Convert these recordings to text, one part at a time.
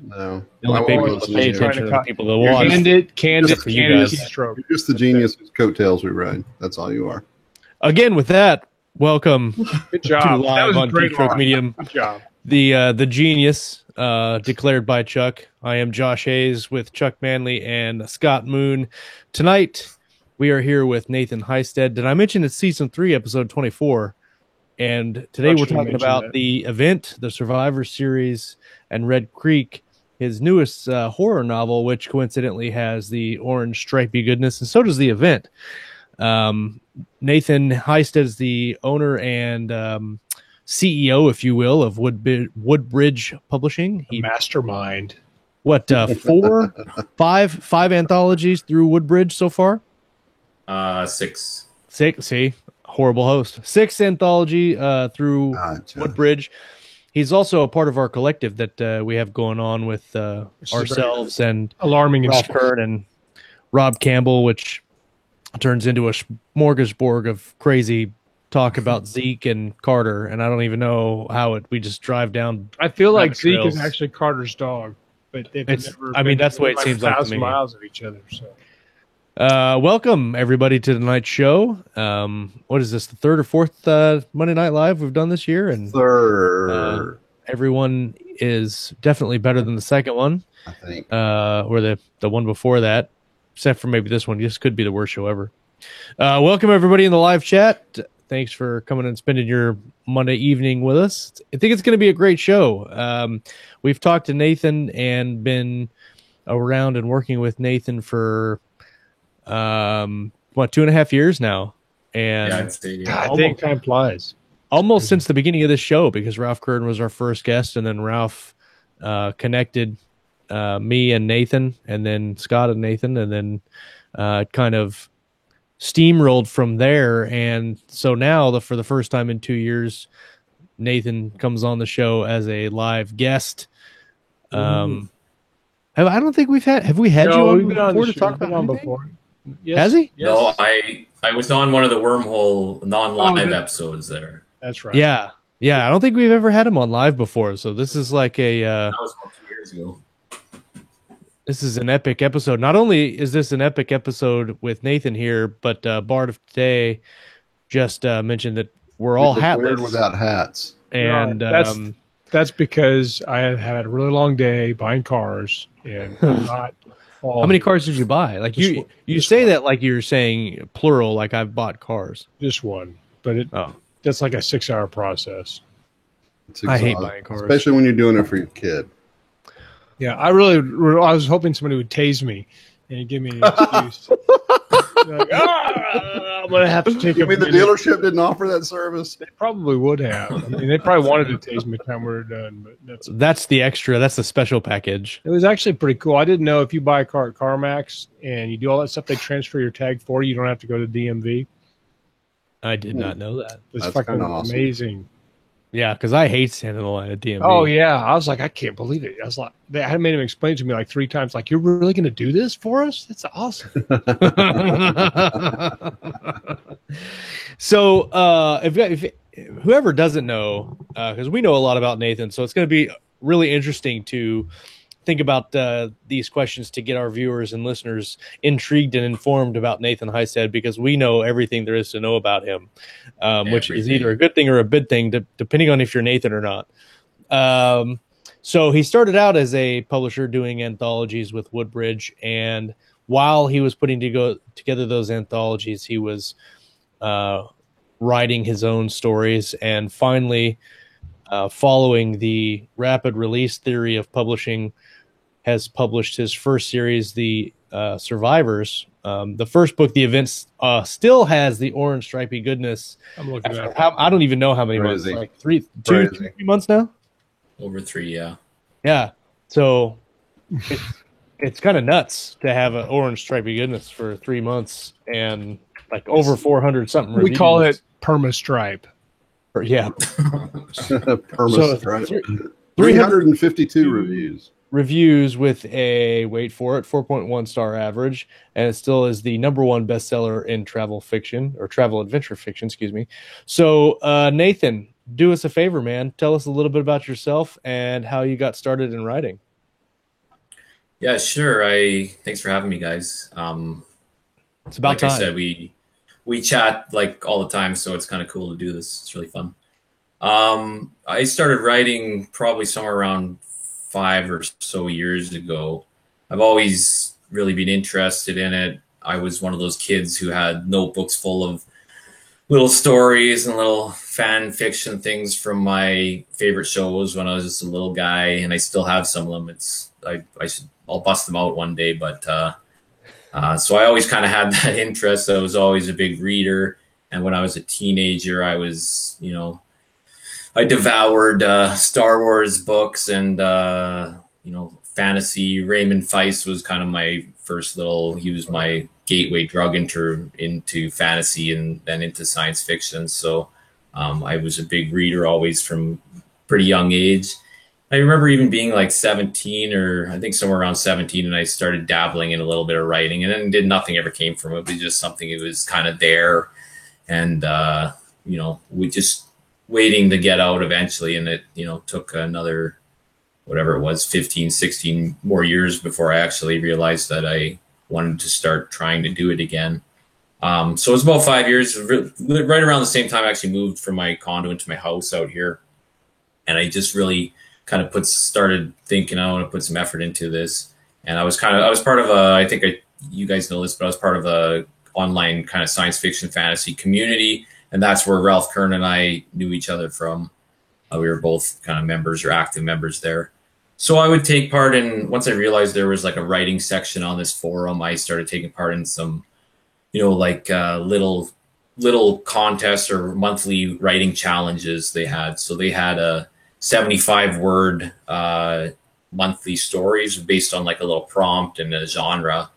No. The only people that pay attention are the people that watch. Candid for you guys. keystroke. You're just the genius whose coattails we ride. That's all you are. Again, with that, welcome Good to job. That Live was a on great Keystroke line. Medium. Good job. The genius declared by Chuck. I am Josh Hayes with Chuck Manley and Scott Moon. Tonight, we are here with Nathan Heisted. Did I mention it's season 3, episode 24? And today we're talking about the event, the Survivor Series, and Red Creek, his newest horror novel, which coincidentally has the orange stripy goodness, and so does the event. Nathan Heisted is the owner and CEO, if you will, of Woodbridge Publishing. He mastermind. What, five anthologies through Woodbridge so far? 6. 6, see? Horrible host. 6 anthology through Woodbridge. He's also a part of our collective that we have going on with ourselves and Alarming Ralph Kern and Rob Campbell, which turns into a smorgasbord of crazy talk about Zeke and Carter, and I don't even know how we just drive down. I feel like Zeke trails. is actually Carter's dog, but they've never. I mean, that's the way it seems like to me. Miles of each other. So. Welcome everybody to tonight's show. What is this, the 3rd or 4th Monday Night Live we've done this year? And 3rd. Everyone is definitely better than the second one. I think. Or the one before that, except for maybe this one. This could be the worst show ever. Welcome everybody in the live chat. Thanks for coming and spending your Monday evening with us. I think it's going to be a great show. We've talked to Nathan and been around and working with Nathan for 2.5 years now, and Yeah, I'd say, yeah. God, I think time flies. Almost since the beginning of this show, because Ralph Kern was our first guest, and then Ralph connected me and Nathan, and then Scott and Nathan, and then kind of steamrolled from there. And so now, for the first time in 2 years, Nathan comes on the show as a live guest. I don't think we've had. Have we had you on before to talk about anything? Before? Yes. Has he? Yes. No, I was on one of the Wormhole non-live episodes there. That's right. Yeah. I don't think we've ever had him on live before, so this is like a. That was about 2 years ago. This is an epic episode. Not only is this an epic episode with Nathan here, but Bart of Today just mentioned that we're all hatless. Weird without hats. And that's because I had a really long day buying cars, and I'm not. How many cars did you buy? Like you say that like you're saying plural, like I've bought cars. Just one, but that's like a 6-hour process. I hate buying cars, especially when you're doing it for your kid. Yeah, I was hoping somebody would tase me and give me an excuse. Like, I'm gonna have to take. You mean the dealership didn't offer that service? They probably would have. I mean, they probably wanted to tase me by the time we were done, but that's the extra. That's the special package. It was actually pretty cool. I didn't know if you buy a car at CarMax and you do all that stuff, they transfer your tag for you. You don't have to go to DMV. I did not know that. It's fucking amazing. Yeah, because I hate standing in the line at DMV. Oh, yeah. I was like, I can't believe it. I was like, I had made him explain to me like 3 times, like, you're really going to do this for us? That's awesome. So, if whoever doesn't know, because we know a lot about Nathan, so it's going to be really interesting to think about these questions to get our viewers and listeners intrigued and informed about Nathan Heisted, because we know everything there is to know about him, which is either a good thing or a bad thing, depending on if you're Nathan or not. So he started out as a publisher doing anthologies with Woodbridge, and while he was putting together those anthologies, he was writing his own stories, and finally, following the rapid release theory of publishing, has published his first series, The Survivors. The first book, The Events, still has the orange stripy goodness. I'm looking at it. I don't even know how many months. Like 3 months now? Over 3, yeah. Yeah. So it's kind of nuts to have an orange stripy goodness for 3 months and like over 400 something reviews. We call it permastripe. Yeah. Permastripe. 352 reviews. Reviews with a, wait for it, 4.1 star average, and it still is the #1 bestseller in travel fiction, or travel adventure fiction, excuse me. So, Nathan, do us a favor, man. Tell us a little bit about yourself and how you got started in writing. Yeah, sure. Thanks for having me, guys. It's about Like I time. said, we chat like all the time, so it's kind of cool to do this. It's really fun. I started writing probably somewhere around 5 or so years ago. I've always really been interested in it. I was one of those kids who had notebooks full of little stories and little fan fiction things from my favorite shows when I was just a little guy, and I still have some of them. I'll bust them out one day, but so I always kind of had that interest. I was always a big reader, and when I was a teenager, I devoured Star Wars books and fantasy. Raymond Feist was kind of my first little. He was my gateway drug into fantasy and then into science fiction. So I was a big reader always from pretty young age. I remember even being like 17 or I think somewhere around 17, and I started dabbling in a little bit of writing, and then nothing ever came from it. It was just something that was kind of there, and we just waiting to get out eventually, and it took another whatever it was 15, 16 more years before I actually realized that I wanted to start trying to do it again. So it was about 5 years, right around the same time I actually moved from my condo into my house out here, and I just really kind of started thinking I want to put some effort into this. And I was part of I think you guys know this, but I was part of a online kind of science fiction fantasy community, and that's where Ralph Kern and I knew each other from. We were both kind of members or active members there. So I would take part in, once I realized there was like a writing section on this forum, I started taking part in some, little contests or monthly writing challenges they had. So they had a 75-word monthly stories based on like a little prompt and a genre.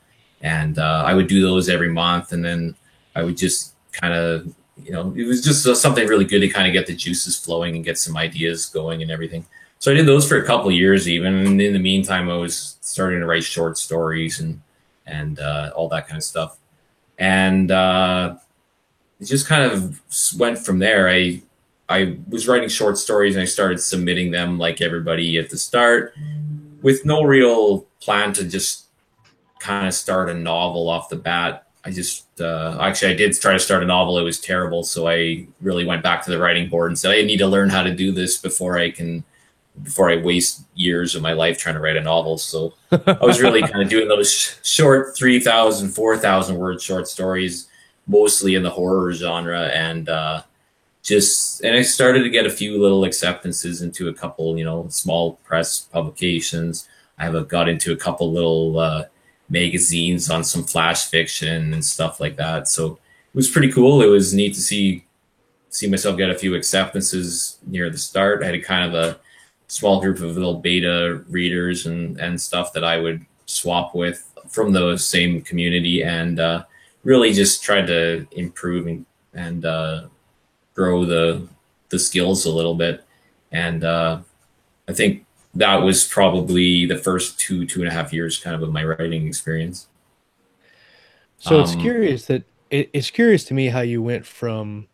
And I would do those every month. And then I would just kind of, it was just something really good to kind of get the juices flowing and get some ideas going and everything. So I did those for a couple of years even. And in the meantime, I was starting to write short stories and all that kind of stuff. And it just kind of went from there. I was writing short stories and I started submitting them like everybody at the start with no real plan to just kind of start a novel off the bat. I did try to start a novel. It was terrible. So I really went back to the writing board and said, I need to learn how to do this before I waste years of my life trying to write a novel. So I was really kind of doing those short 3,000, 4,000 word short stories, mostly in the horror genre. And I started to get a few little acceptances into a couple, small press publications. Got into a couple little magazines on some flash fiction and stuff like that. So it was pretty cool. It was neat to see myself get a few acceptances near the start. I had a kind of a small group of little beta readers and stuff that I would swap with from the same community, and really just tried to improve and grow the skills a little bit. And I think that was probably the first 2.5 years kind of my writing experience. So it's curious to me how you went from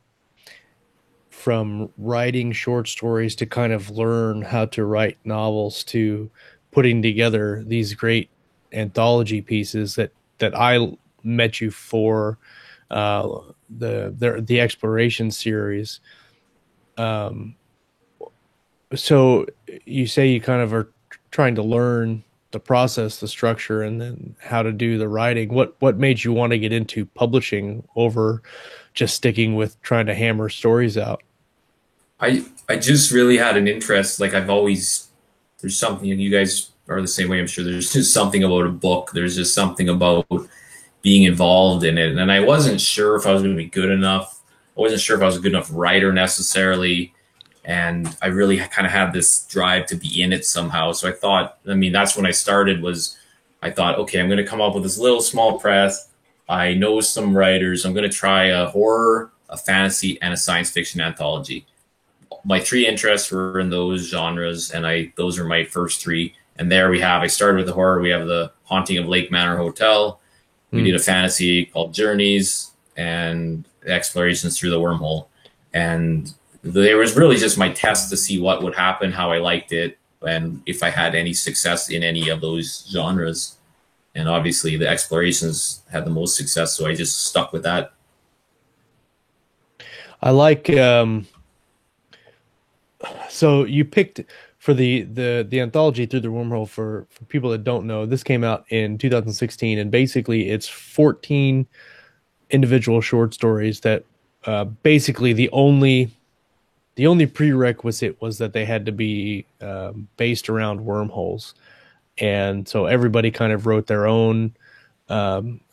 writing short stories to kind of learn how to write novels to putting together these great anthology pieces that I met you for, the exploration series. So you say you kind of are trying to learn the process, the structure, and then how to do the writing. What made you want to get into publishing over just sticking with trying to hammer stories out? I just really had an interest. Like there's something, and you guys are the same way, I'm sure. There's just something about a book. There's just something about being involved in it. And I wasn't sure if I was going to be good enough. I wasn't sure if I was a good enough writer necessarily. And I really kind of had this drive to be in it somehow. So that's when I started. I thought, okay, I'm going to come up with this little small press. I know some writers. I'm going to try a horror, a fantasy, and a science fiction anthology. My three interests were in those genres, and those are my first three. And there I started with the horror. We have The Haunting of Lake Manor Hotel. We did a fantasy called Journeys and Explorations Through the Wormhole. And there was really just my test to see what would happen, how I liked it. and if I had any success in any of those genres. And obviously the explorations had the most success, so I just stuck with that. I like so you picked for the anthology Through the Wormhole. For people that don't know, this came out in 2016, and basically it's 14 individual short stories that basically the only prerequisite was that they had to be based around wormholes. And so everybody kind of wrote their own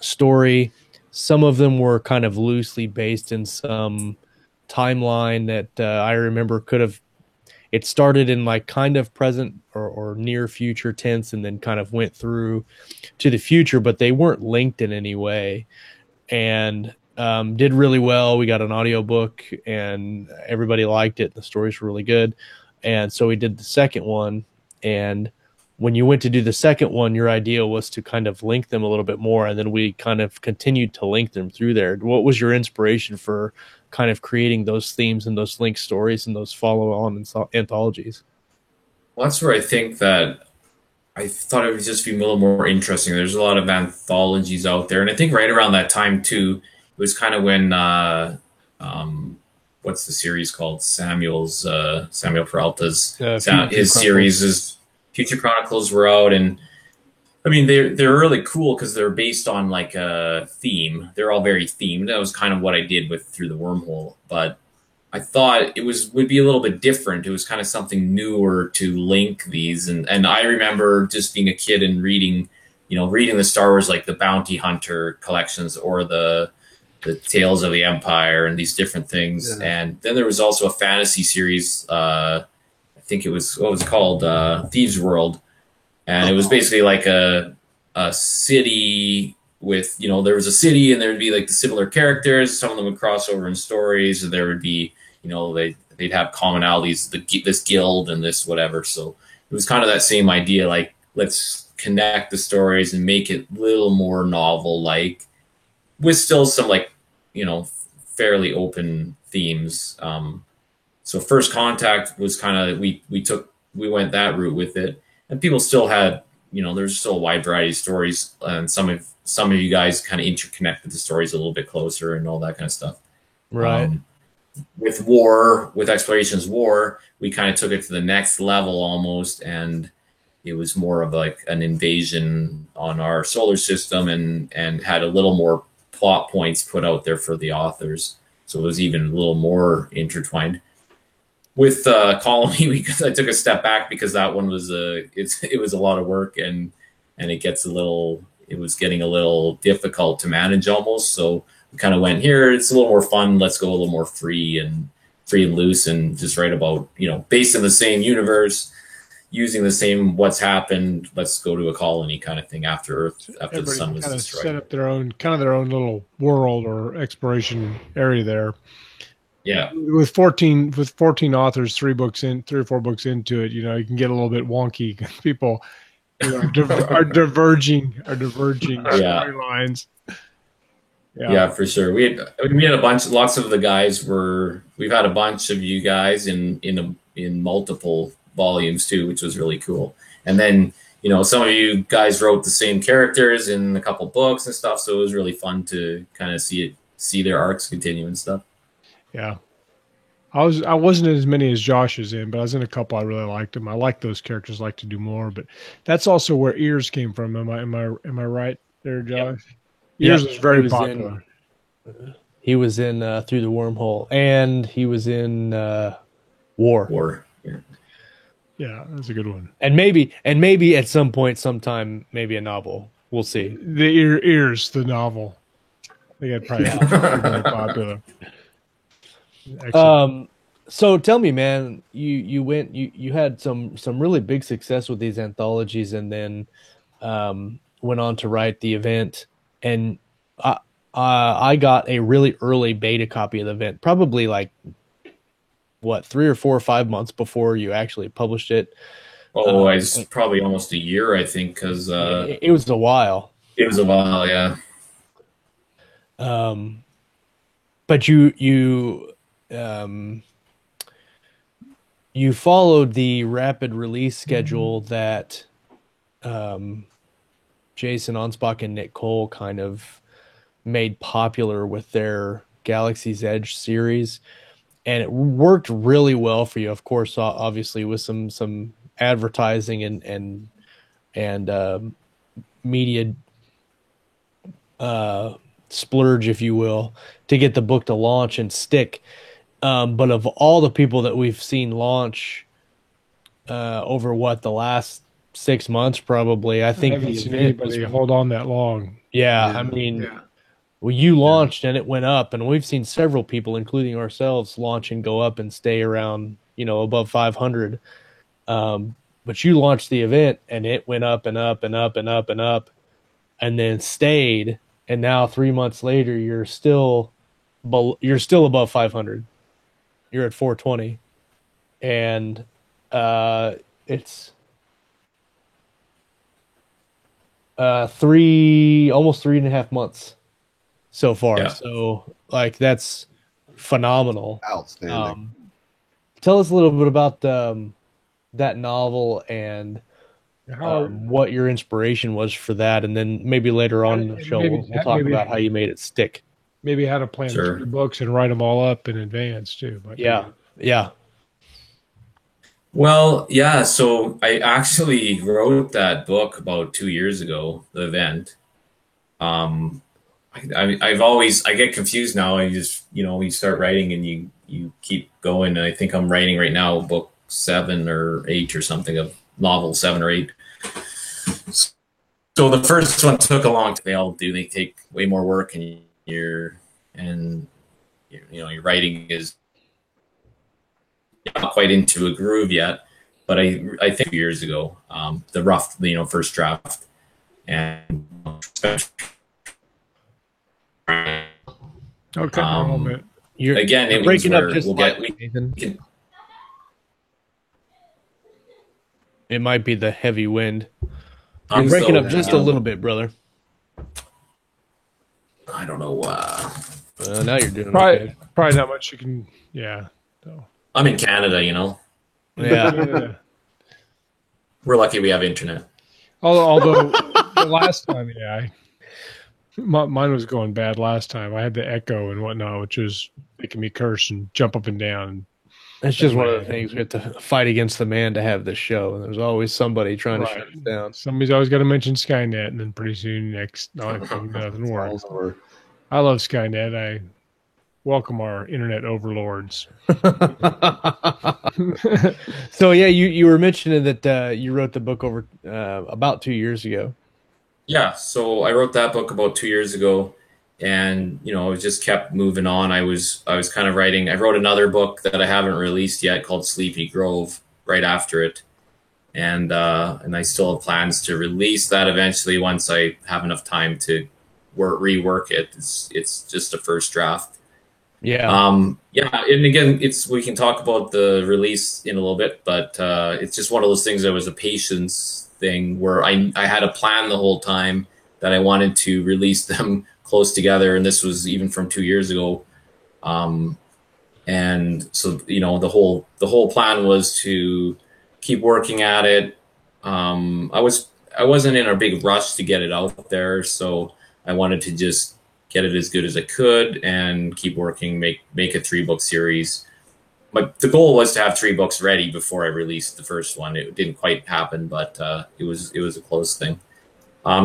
story. Some of them were kind of loosely based in some timeline that I remember it started in like kind of present or near future tense, and then kind of went through to the future, but they weren't linked in any way, and did really well. We got an audiobook and everybody liked it. The stories were really good. And so we did the second one, and when you went to do the second one, your idea was to kind of link them a little bit more, and then we kind of continued to link them through there. What was your inspiration for kind of creating those themes and those linked stories and those follow-on anthologies? Well, that's where I think that I thought it would just be a little more interesting. There's a lot of anthologies out there, and I think right around that time too, it was kind of when what's the series called? Samuel Peralta's his series is Future Chronicles were out, and I mean they're really cool because they're based on like a theme. They're all very themed. That was kind of what I did with Through the Wormhole, but I thought it would be a little bit different. It was kind of something newer to link these, and I remember just being a kid and reading the Star Wars, like the Bounty Hunter collections or the Tales of the Empire and these different things. Yeah. And then there was also a fantasy series. I think it was, what was it called? Thieves World. And it was basically like a city with, there was a city and there would be like the similar characters. Some of them would cross over in stories, and there would be, they'd have commonalities, this guild and this whatever. So it was kind of that same idea, like let's connect the stories and make it a little more novel-like, with still some fairly open themes. So First Contact was kind of, we went that route with it, and people still had, there's still a wide variety of stories, and some of you guys kind of interconnected the stories a little bit closer and all that kind of stuff. Right. With Explorations War, we kind of took it to the next level almost, and it was more of like an invasion on our solar system, and had a little more plot points put out there for the authors, so it was even a little more intertwined. With Colony, I took a step back because that one was it was a lot of work, and it was getting a little difficult to manage almost. So we kind of went, here it's a little more fun. Let's go a little more free and loose, and just write about based in the same universe, using the same what's happened. Let's go to a colony kind of thing after the sun was destroyed. Set up their own little world or exploration area there. Yeah, with 14 authors, 3 or 4 books into it, you can get a little bit wonky. People are diverging storylines. Yeah, for sure. We had lots of the guys we've had a bunch of you guys in multiple volumes too, which was really cool. And then some of you guys wrote the same characters in a couple books and stuff, so it was really fun to kind of see their arcs continue and stuff. Yeah, I wasn't in as many as Josh is in, but I was in a couple. I really liked them. I like those characters. Like to do more, but that's also where Ears came from. Am I right there, Josh? Yep. Ears was very popular. He was in Through the Wormhole, and he was in War. Yeah, that's a good one. And maybe at some point, sometime, maybe a novel. We'll see. The Ears, the novel. I think that'd probably be very popular. Excellent. So tell me, man, you had some really big success with these anthologies, and then went on to write the event. And I got a really early beta copy of the event, probably like 3 or 4 or 5 months before you actually published it. Oh, it's probably almost a year, I think, because it was a while. It was a while, yeah. But you you followed the rapid release schedule that Jason Onspach and Nick Cole kind of made popular with their Galaxy's Edge series, and it worked really well for you. Of course, obviously with some advertising and media splurge, if you will, to get the book to launch and stick. But of all the people that we've seen launch over the last 6 months, probably, I think haven't seen anybody hold on that long. Yeah, I mean, well, you launched and it went up, and we've seen several people, including ourselves, launch and go up and stay around, above 500. But you launched the event and it went up and up and up and up and up, and then stayed. And now 3 months later, you're still above 500. You're at 420, and it's almost 3.5 months so far. Yeah. So that's phenomenal. Outstanding. Tell us a little bit about that novel and what your inspiration was for that, and then maybe later on in the show we'll talk about how you made it stick. Maybe how to plan 3 books and write them all up in advance too. Yeah. Well, yeah. So I actually wrote that book about 2 years ago, the event. I get confused now. I just, you start writing and you keep going. And I think I'm writing right now book 7 or 8 or something, of novel 7 or 8. So the first one took a long time. They take way more work, and your writing is not quite into a groove yet. But I think years ago, the rough, first draft, and okay. You're breaking up just Nathan. It might be the heavy wind. You're breaking up just a little bit, brother. I don't know. Now you're doing probably not much you can. Yeah. So. I'm in Canada, Yeah. We're lucky we have internet. Although the last time, mine was going bad last time. I had the echo and whatnot, which was making me curse and jump up and down. It's just one of the things we have to fight against the man to have this show, and there's always somebody trying to shut it down. Somebody's always got to mention Skynet, and then pretty soon nothing works. I love Skynet. I welcome our internet overlords. So yeah, you were mentioning that you wrote the book over about 2 years ago. Yeah, so I wrote that book about 2 years ago, and it just kept moving on. I was kind of writing. I wrote another book that I haven't released yet called Sleepy Grove right after it, and I still have plans to release that eventually once I have enough time to rework it. It's just a first draft. Yeah. And again, we can talk about the release in a little bit, but it's just one of those things that was a patience thing where I had a plan the whole time that I wanted to release them close together, and this was even from 2 years ago. And so the whole plan was to keep working at it. I wasn't in a big rush to get it out there, so I wanted to just get it as good as I could and keep working, make a 3-book series. But the goal was to have 3 books ready before I released the first one. It didn't quite happen, but it was a close thing.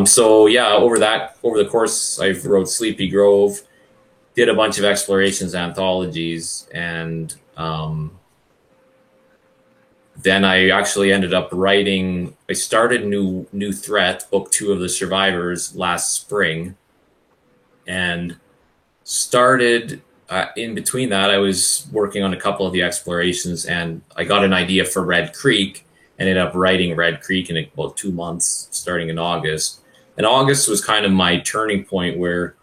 So yeah, over the course, I wrote Sleepy Grove, did a bunch of explorations anthologies, and then I actually ended up writing. I started New Threat, book 2 of the Survivors, last spring, and started. In between that, I was working on a couple of the explorations, and I got an idea for Red Creek. Ended up writing Red Creek in about 2 months, starting in August. And August was kind of my turning point where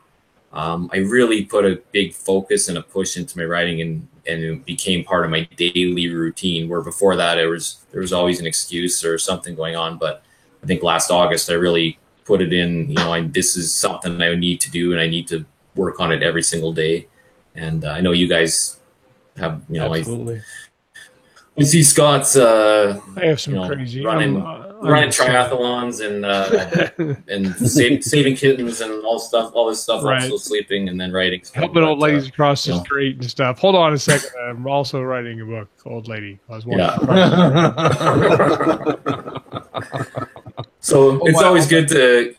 I really put a big focus and a push into my writing, and it became part of my daily routine, where before that there was always an excuse or something going on. But I think last August I really put it in, this is something I need to do, and I need to work on it every single day. And I know you guys have, Absolutely. I see Scott's I have some crazy running triathlons and saving kittens and all this stuff. Right. Also sleeping and then writing stuff. Helping old ladies across the street and stuff. Hold on a second. I'm also writing a book, Old Lady. I was So it's always good to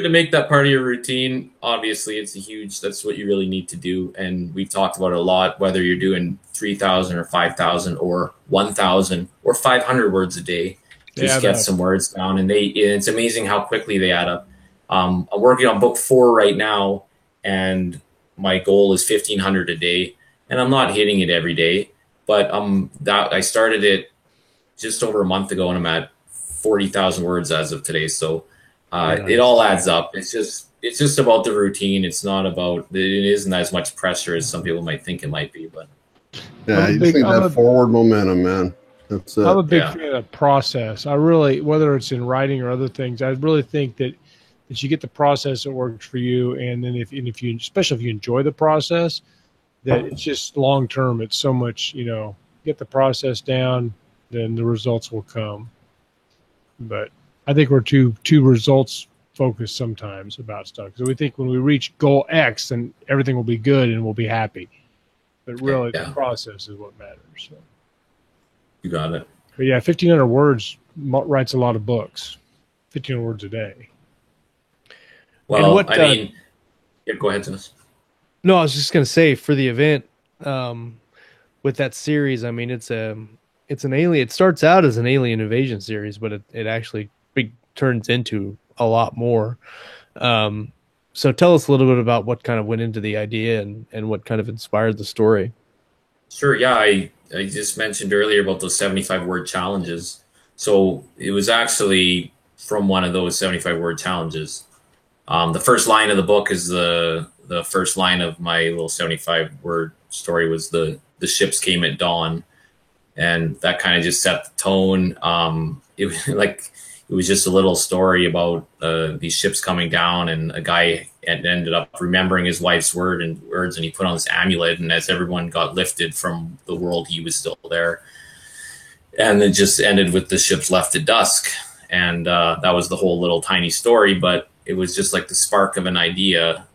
make that part of your routine. Obviously, that's what you really need to do. And we've talked about it a lot, whether you're doing 3,000 or 5,000 or 1,000 or 500 words a day. Just get some words down, and it's amazing how quickly they add up. I'm working on book 4 right now, and my goal is 1,500 a day, and I'm not hitting it every day, but I started it just over a month ago, and I'm at 40,000 words as of today. So it all adds up. It's just about the routine. It's not about, it isn't as much pressure as some people might think it might be, but yeah, you just need that forward momentum, man. That's it. I'm a big fan of process. I really, whether it's in writing or other things, I really think that you get the process that works for you, and then if you, especially if you enjoy the process, that it's just long term. It's so much, get the process down, then the results will come. But I think we're too results focused sometimes about stuff, because we think when we reach goal X, then everything will be good and we'll be happy. But really, the process is what matters. So. You got it. But yeah, 1,500 words writes a lot of books. 1,500 words a day. Well, go ahead, Dennis. No, I was just going to say, for the event, with that series, I mean, it's an alien. It starts out as an alien invasion series, but it actually turns into a lot more. So tell us a little bit about what kind of went into the idea and what kind of inspired the story. Sure. Yeah, I just mentioned earlier about those 75-word challenges. So it was actually from one of those 75-word challenges. The first line of the book is the first line of my little 75-word story was the ships came at dawn, and that kind of just set the tone. It was just a little story about these ships coming down, and a guy ended up remembering his wife's words, and he put on this amulet, and as everyone got lifted from the world, he was still there. And it just ended with the ships left at dusk. And that was the whole little tiny story, but it was just like the spark of an idea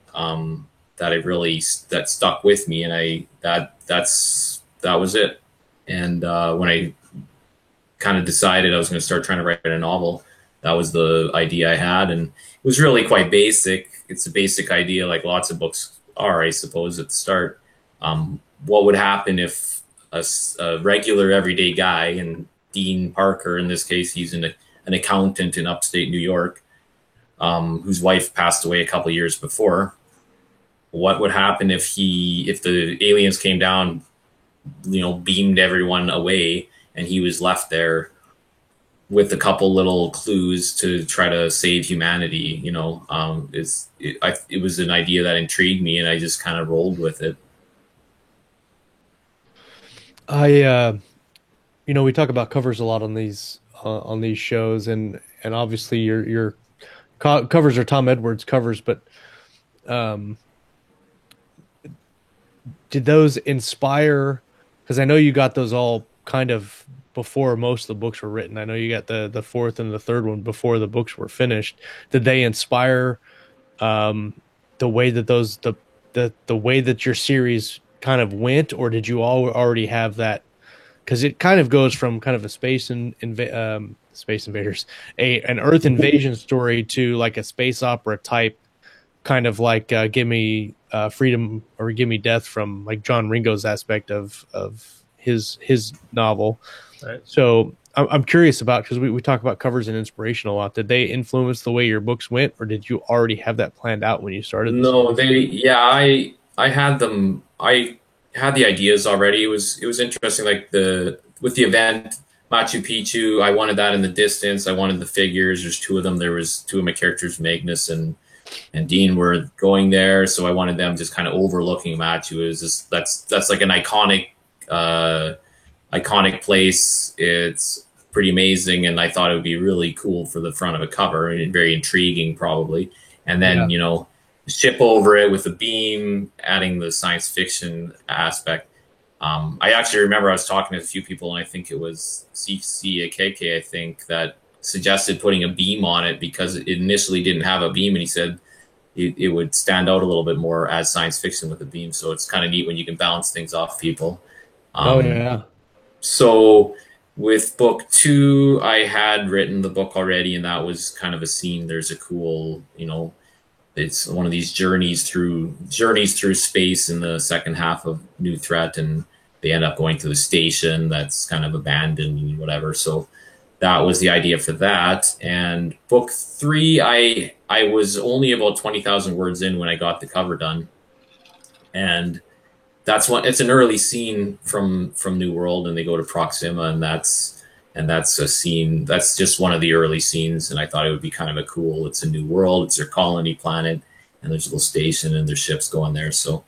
that stuck with me, and that was it. And when I kind of decided I was going to start trying to write a novel, that was the idea I had, and it was really quite basic. It's a basic idea, like lots of books are, I suppose, at the start. What would happen if a regular everyday guy, and Dean Parker in this case, he's an accountant in upstate New York, whose wife passed away a couple years before. What would happen if the aliens came down, beamed everyone away, and he was left there with a couple little clues to try to save humanity? It was an idea that intrigued me, and I just kind of rolled with it. We talk about covers a lot on these shows, and obviously your covers are Tom Edwards covers, but did those inspire? Because I know you got those all kind of before most of the books were written. I know you got the fourth and the third one before the books were finished. Did they inspire the way that the way that your series kind of went, or did you all already have that? Because it kind of goes from kind of a space invaders, an Earth invasion story to like a space opera type, kind of like Give Me Freedom or Give Me Death from like John Ringo's aspect of his novel. Right. So I'm curious about, because we talk about covers and inspiration a lot. Did they influence the way your books went, or did you already have that planned out when you started? No, I had them. I had the ideas already. It was interesting, like with the event Machu Picchu, I wanted that in the distance. I wanted the figures. There's two of them. There was two of my characters, Magnus and Dean, were going there, so I wanted them just kind of overlooking Machu. It was just that's like an iconic place. It's pretty amazing, and I thought it would be really cool for the front of a cover, and very intriguing probably. And then ship over it with a beam, adding the science fiction aspect. I actually remember I was talking to a few people, and I think it was CCAKK, I think, that suggested putting a beam on it because it initially didn't have a beam, and he said it would stand out a little bit more as science fiction with a beam. So it's kind of neat when you can bounce things off people. Oh yeah. So with book 2, I had written the book already, and that was kind of a scene. There's a cool, it's one of these journeys through space in the second half of New Threat, and they end up going to the station that's kind of abandoned and whatever. So that was the idea for that. And book 3, I was only about 20,000 words in when I got the cover done, and it's an early scene from New World, and they go to Proxima, and that's a scene that's just one of the early scenes. And I thought it would be kind of it's a new world, it's their colony planet, and there's a little station and their ships going there. So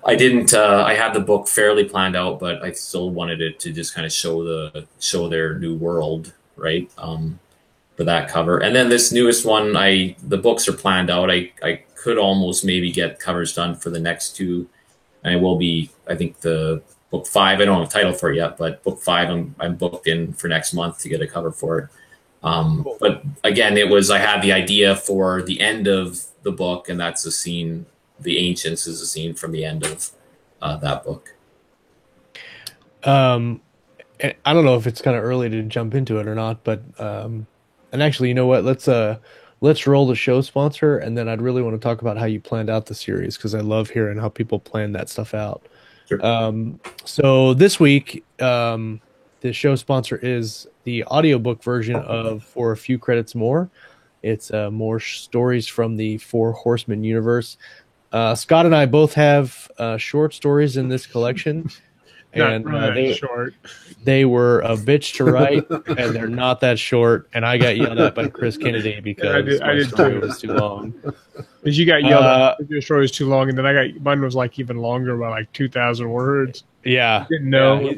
I didn't I had the book fairly planned out, but I still wanted it to just kind of show their new world, right? For that cover. And then this newest one, the books are planned out. I could almost maybe get covers done for the next 2. And it will be, I think, the book 5. I don't have a title for it yet, but book 5, I'm booked in for next month to get a cover for it. But again, I had the idea for the end of the book, and that's a scene. The Ancients is a scene from the end of that book. I don't know if it's kind of early to jump into it or not, but and actually, you know what? Let's roll the show sponsor, and then I'd really want to talk about how you planned out the series, because I love hearing how people plan that stuff out. Sure. So this week, the show sponsor is the audiobook version of For a Few Credits More. It's more stories from the Four Horsemen universe. Scott and I both have short stories in this collection. And they were a bitch to write, and they're not that short. And I got yelled at by Chris Kennedy because my story was too long. Because you got yelled at because your story was too long, and then mine was like even longer by like 2,000 words. Yeah, didn't know.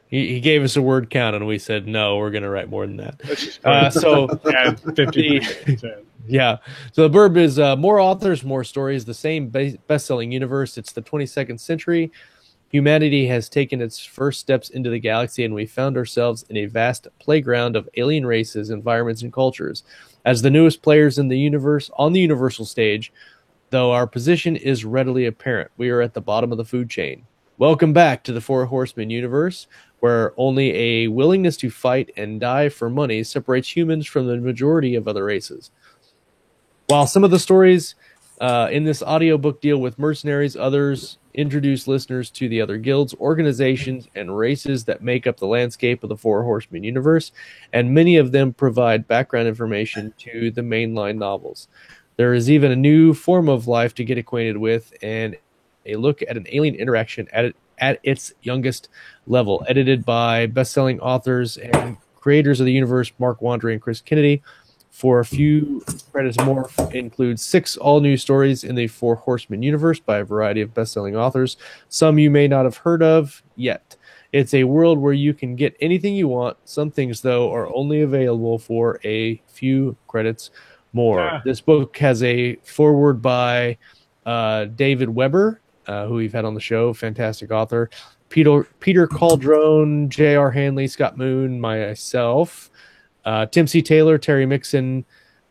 He gave us a word count, and we said no, we're going to write more than that. So 50%. Yeah. So the blurb is more authors, more stories, the same best-selling universe. It's the 22nd century. Humanity has taken its first steps into the galaxy, and we found ourselves in a vast playground of alien races, environments, and cultures. As the newest players in the universe on the universal stage, though our position is readily apparent, we are at the bottom of the food chain. Welcome back to the Four Horsemen universe, where only a willingness to fight and die for money separates humans from the majority of other races. While some of the stories in this audiobook deal with mercenaries, others introduce listeners to the other guilds, organizations, and races that make up the landscape of the Four Horsemen universe, and many of them provide background information to the mainline novels. There is even a new form of life to get acquainted with, and a look at an alien interaction at its youngest level, edited by best-selling authors and creators of the universe, Mark Wandry and Chris Kennedy. For a Few Credits More includes 6 all-new stories in the Four Horsemen universe by a variety of best-selling authors, some you may not have heard of yet. It's a world where you can get anything you want. Some things, though, are only available for a few credits more. This book has a foreword by David Weber, who we've had on the show, fantastic author, Peter Caldron, J.R. Hanley, Scott Moon, myself, Tim C. Taylor, Terry Mixon,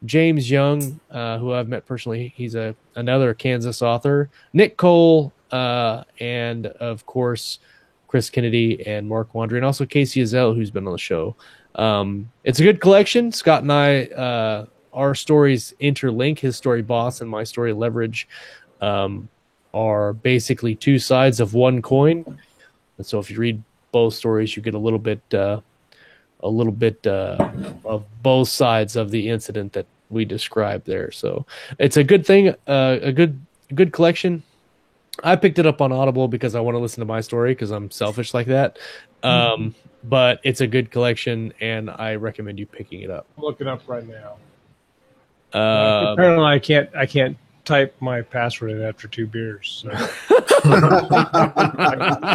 James Young, who I've met personally. He's another Kansas author. Nick Cole, and of course, Chris Kennedy and Mark Wandry, and also Casey Azell, who's been on the show. It's a good collection. Scott and I, our stories interlink. His story, Boss, and my story, Leverage, are basically 2 sides of one coin. And so if you read both stories, you get a little bit of both sides of the incident that we described there. So it's a good thing, a good collection. I picked it up on Audible because I want to listen to my story because I'm selfish like that. But it's a good collection, and I recommend you picking it up. I'm looking up right now. Apparently, I can't type my password in after 2 beers. So.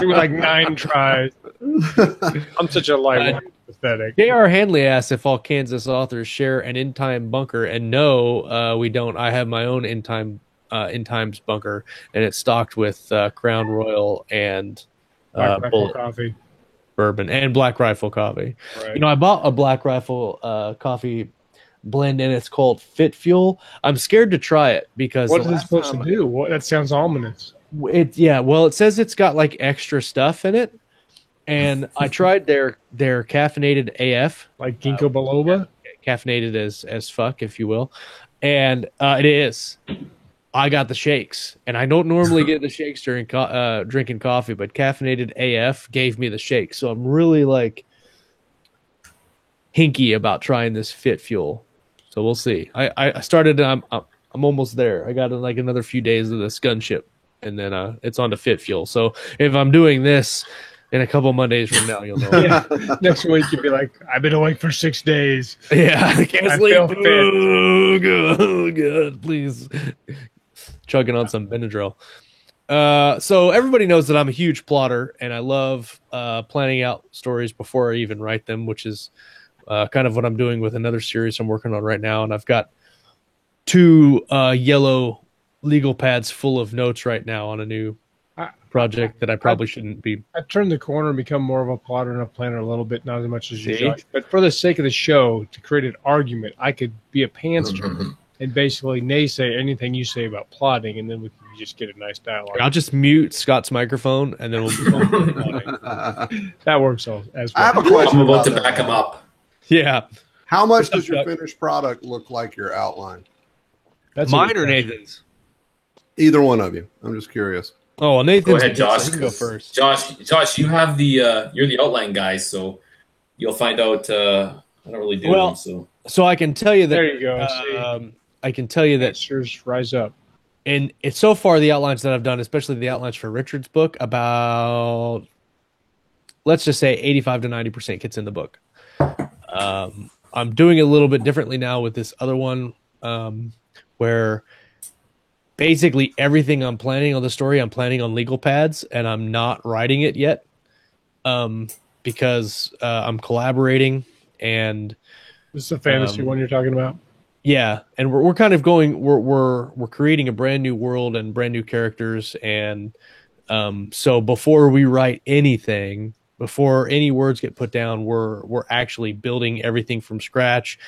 like 9 tries. I'm such a lightweight. Pathetic. J.R. Hanley asks if all Kansas authors share an end-time bunker, and no, we don't. I have my own end times bunker, and it's stocked with Crown Royal and Black Rifle Bullet coffee. bourbon and Black Rifle coffee. Right. You know, I bought a Black Rifle coffee blend, and it's called Fit Fuel. I'm scared to try it because What is it supposed to do? What, that sounds ominous. Well, it says it's got like extra stuff in it, and I tried their caffeinated AF, Like ginkgo biloba? caffeinated as fuck, if you will, and it is. I got the shakes, and I don't normally get the shakes during drinking coffee, but caffeinated AF gave me the shakes, so I'm really like hinky about trying this Fit Fuel. So we'll see. I started. I'm almost there. I got like another few days of this gunship, and then it's on to Fit Fuel. So if I'm doing this in a couple Mondays from now, you'll know. Yeah. Next week you'll be like, I've been awake for 6 days. Yeah, I can't I sleep. feel fit. Oh, good. Oh, good. Please. Chugging on some Benadryl. So everybody knows that I'm a huge plotter, and I love planning out stories before I even write them, which is kind of what I'm doing with another series I'm working on right now. And I've got 2 yellow legal pads full of notes right now on a new project that I probably shouldn't be. I've turned the corner and become more of a plotter and a planner a little bit, not as much as you, See? Josh. But for the sake of the show, to create an argument, I could be a pantser and basically naysay anything you say about plotting, and then we can just get a nice dialogue. I'll just mute Scott's microphone, and then we'll move on to plotting. That works as well. I have a question. I'm about to that. back him up. Yeah. How much What's does your up, Chuck? finished product look like your outline? That's a Mine good or question. Nathan's? Either one of you. I'm just curious. Oh, well, Nathan's. Go ahead, Josh. You can go first. Josh, you have the you're the outline guy, so you'll find out. I don't really do Well, them, so So I can tell you that. There you go. See? I can tell you that, Pantsters rise up. and it's so far the outlines that I've done, especially the outlines for Richard's book, about let's just say 85 to 90% gets in the book. I'm doing it a little bit differently now with this other one, where basically everything I'm planning on the story, I'm planning on legal pads, and I'm not writing it yet, because I'm collaborating, and This is a fantasy one you're talking about. yeah, and we're kind of going, we're creating a brand new world and brand new characters, and so before we write anything, before any words get put down, we're actually building everything from scratch,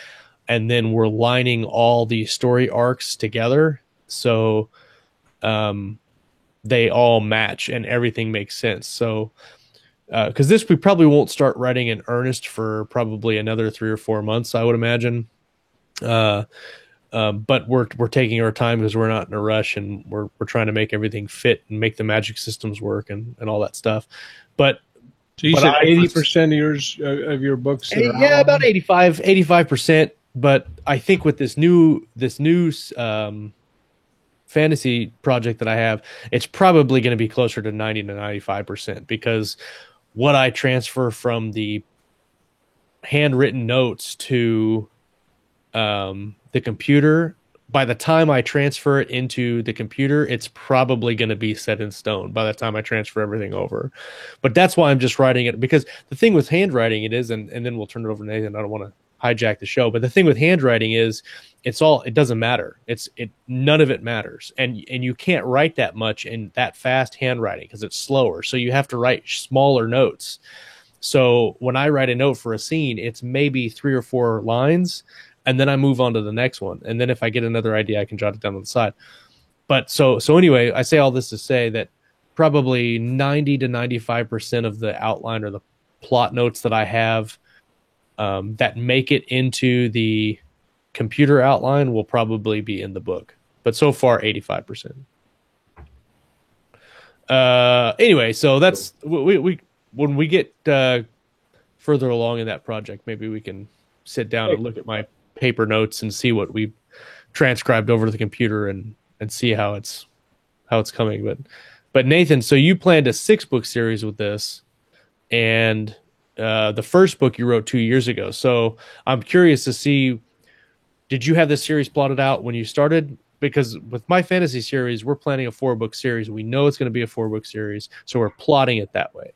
and then we're lining all the story arcs together, so they all match and everything makes sense. So because this we probably won't start writing in earnest for probably another 3 or 4 months, I would imagine. But we're taking our time because we're not in a rush, and we're trying to make everything fit and make the magic systems work and all that stuff. But So you But said I- 80% of your books. That are yeah, about outlined? 85%. But I think with this new fantasy project that I have, it's probably going to be closer to 90 to 95%, because what I transfer from the handwritten notes to the computer, by the time I transfer it into the computer, it's probably going to be set in stone by the time I transfer everything over. But that's why I'm just writing it, because the thing with handwriting it is, and then we'll turn it over to Nathan. I don't want to hijack the show, but the thing with handwriting is it doesn't matter. None of it matters. And you can't write that much in that fast handwriting because it's slower. So you have to write smaller notes. So when I write a note for a scene, it's maybe 3 or 4 lines, and then I move on to the next one. And then if I get another idea, I can jot it down on the side. But so anyway, I say all this to say that probably 90 to 95% of the outline or the plot notes that I have that make it into the computer outline will probably be in the book. But so far, 85%. Anyway, so that's we when we get further along in that project, maybe we can sit down and look at my paper notes and see what we transcribed over to the computer and see how it's coming. But Nathan, so you planned a 6-book series with this, and the first book you wrote 2 years ago. So I'm curious to see, did you have this series plotted out when you started? Because with my fantasy series, we're planning a 4-book series. We know it's going to be a 4-book series, so we're plotting it that way.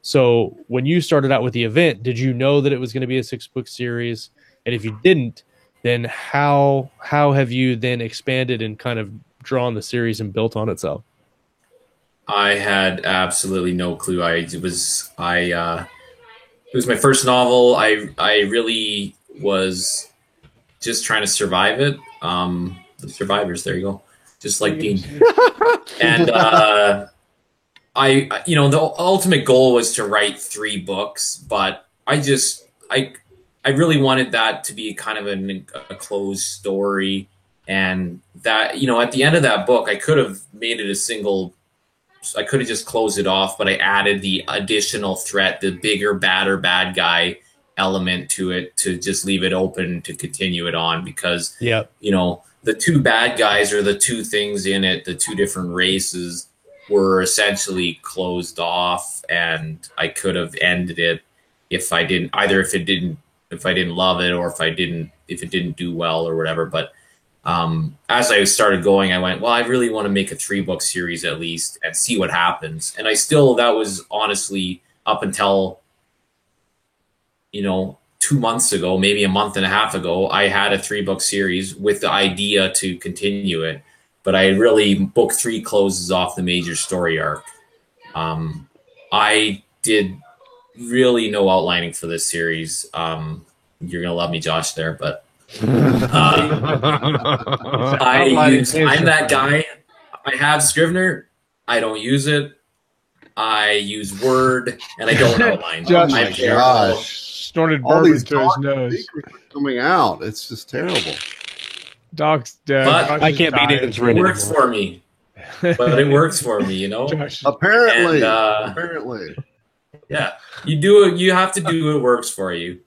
So when you started out with the event, did you know that it was going to be a 6-book series? And if you didn't, then how have you then expanded and kind of drawn the series and built on itself? I had absolutely no clue. It was my first novel. I really was just trying to survive it. The survivors, there you go. Just like Dean. And the ultimate goal was to write 3 books, but I really wanted that to be kind of a closed story. And that, at the end of that book, I could have made it I could have just closed it off, but I added the additional threat, the bigger, badder, bad guy element to it to just leave it open to continue it on, because, the 2 bad guys, or the 2 things in it, the 2 different races, were essentially closed off, and I could have ended it if I didn't love it, or if it didn't do well or whatever. But as I started going, I went, well, I really want to make a 3-book series at least and see what happens. And that was honestly up until, 2 months ago, maybe a month and a half ago, I had a 3-book series with the idea to continue it. But book 3 closes off the major story arc. I did really no outlining for this series. You're going to love me, Josh, there, but I'm that guy. I have Scrivener. I don't use it. I use Word, and I don't outline. Josh snorted bourbon to his nose. Coming out. It's just terrible. Doc's dead. But I can't beat it. It works for me. But it works for me, Apparently. And, apparently. Yeah. You have to do what works for you.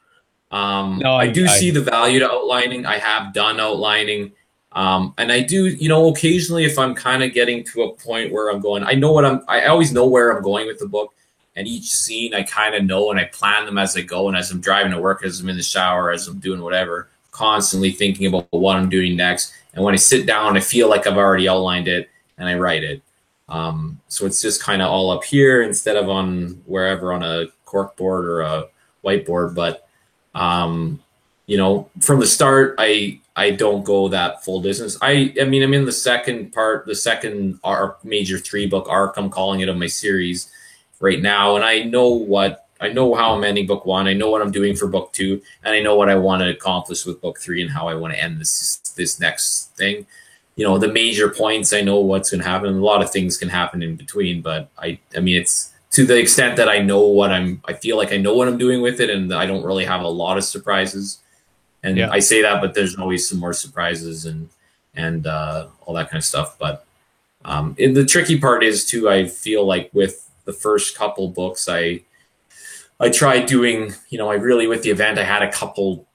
I see the value to outlining. I have done outlining. And I do, occasionally if I'm kind of getting to a point where I'm going, I always know where I'm going with the book, and each scene I kind of know, and I plan them as I go, and as I'm driving to work, as I'm in the shower, as I'm doing whatever, constantly thinking about what I'm doing next. And when I sit down, I feel like I've already outlined it, and I write it. So it's just kind of all up here instead of on wherever on a cork board or a whiteboard. But, from the start, I don't go that full distance. I'm in the second major 3-book arc, I'm calling it, of my series right now. And I know how I'm ending book 1. I know what I'm doing for book 2, and I know what I want to accomplish with book 3 and how I want to end this next thing. The major points, I know what's going to happen. A lot of things can happen in between, but it's to the extent that I feel like I know what I'm doing with it, and I don't really have a lot of surprises. And I say that, but there's always some more surprises and all that kind of stuff. But the tricky part is too, I feel like with the first couple books, I tried doing, with the event, I had a couple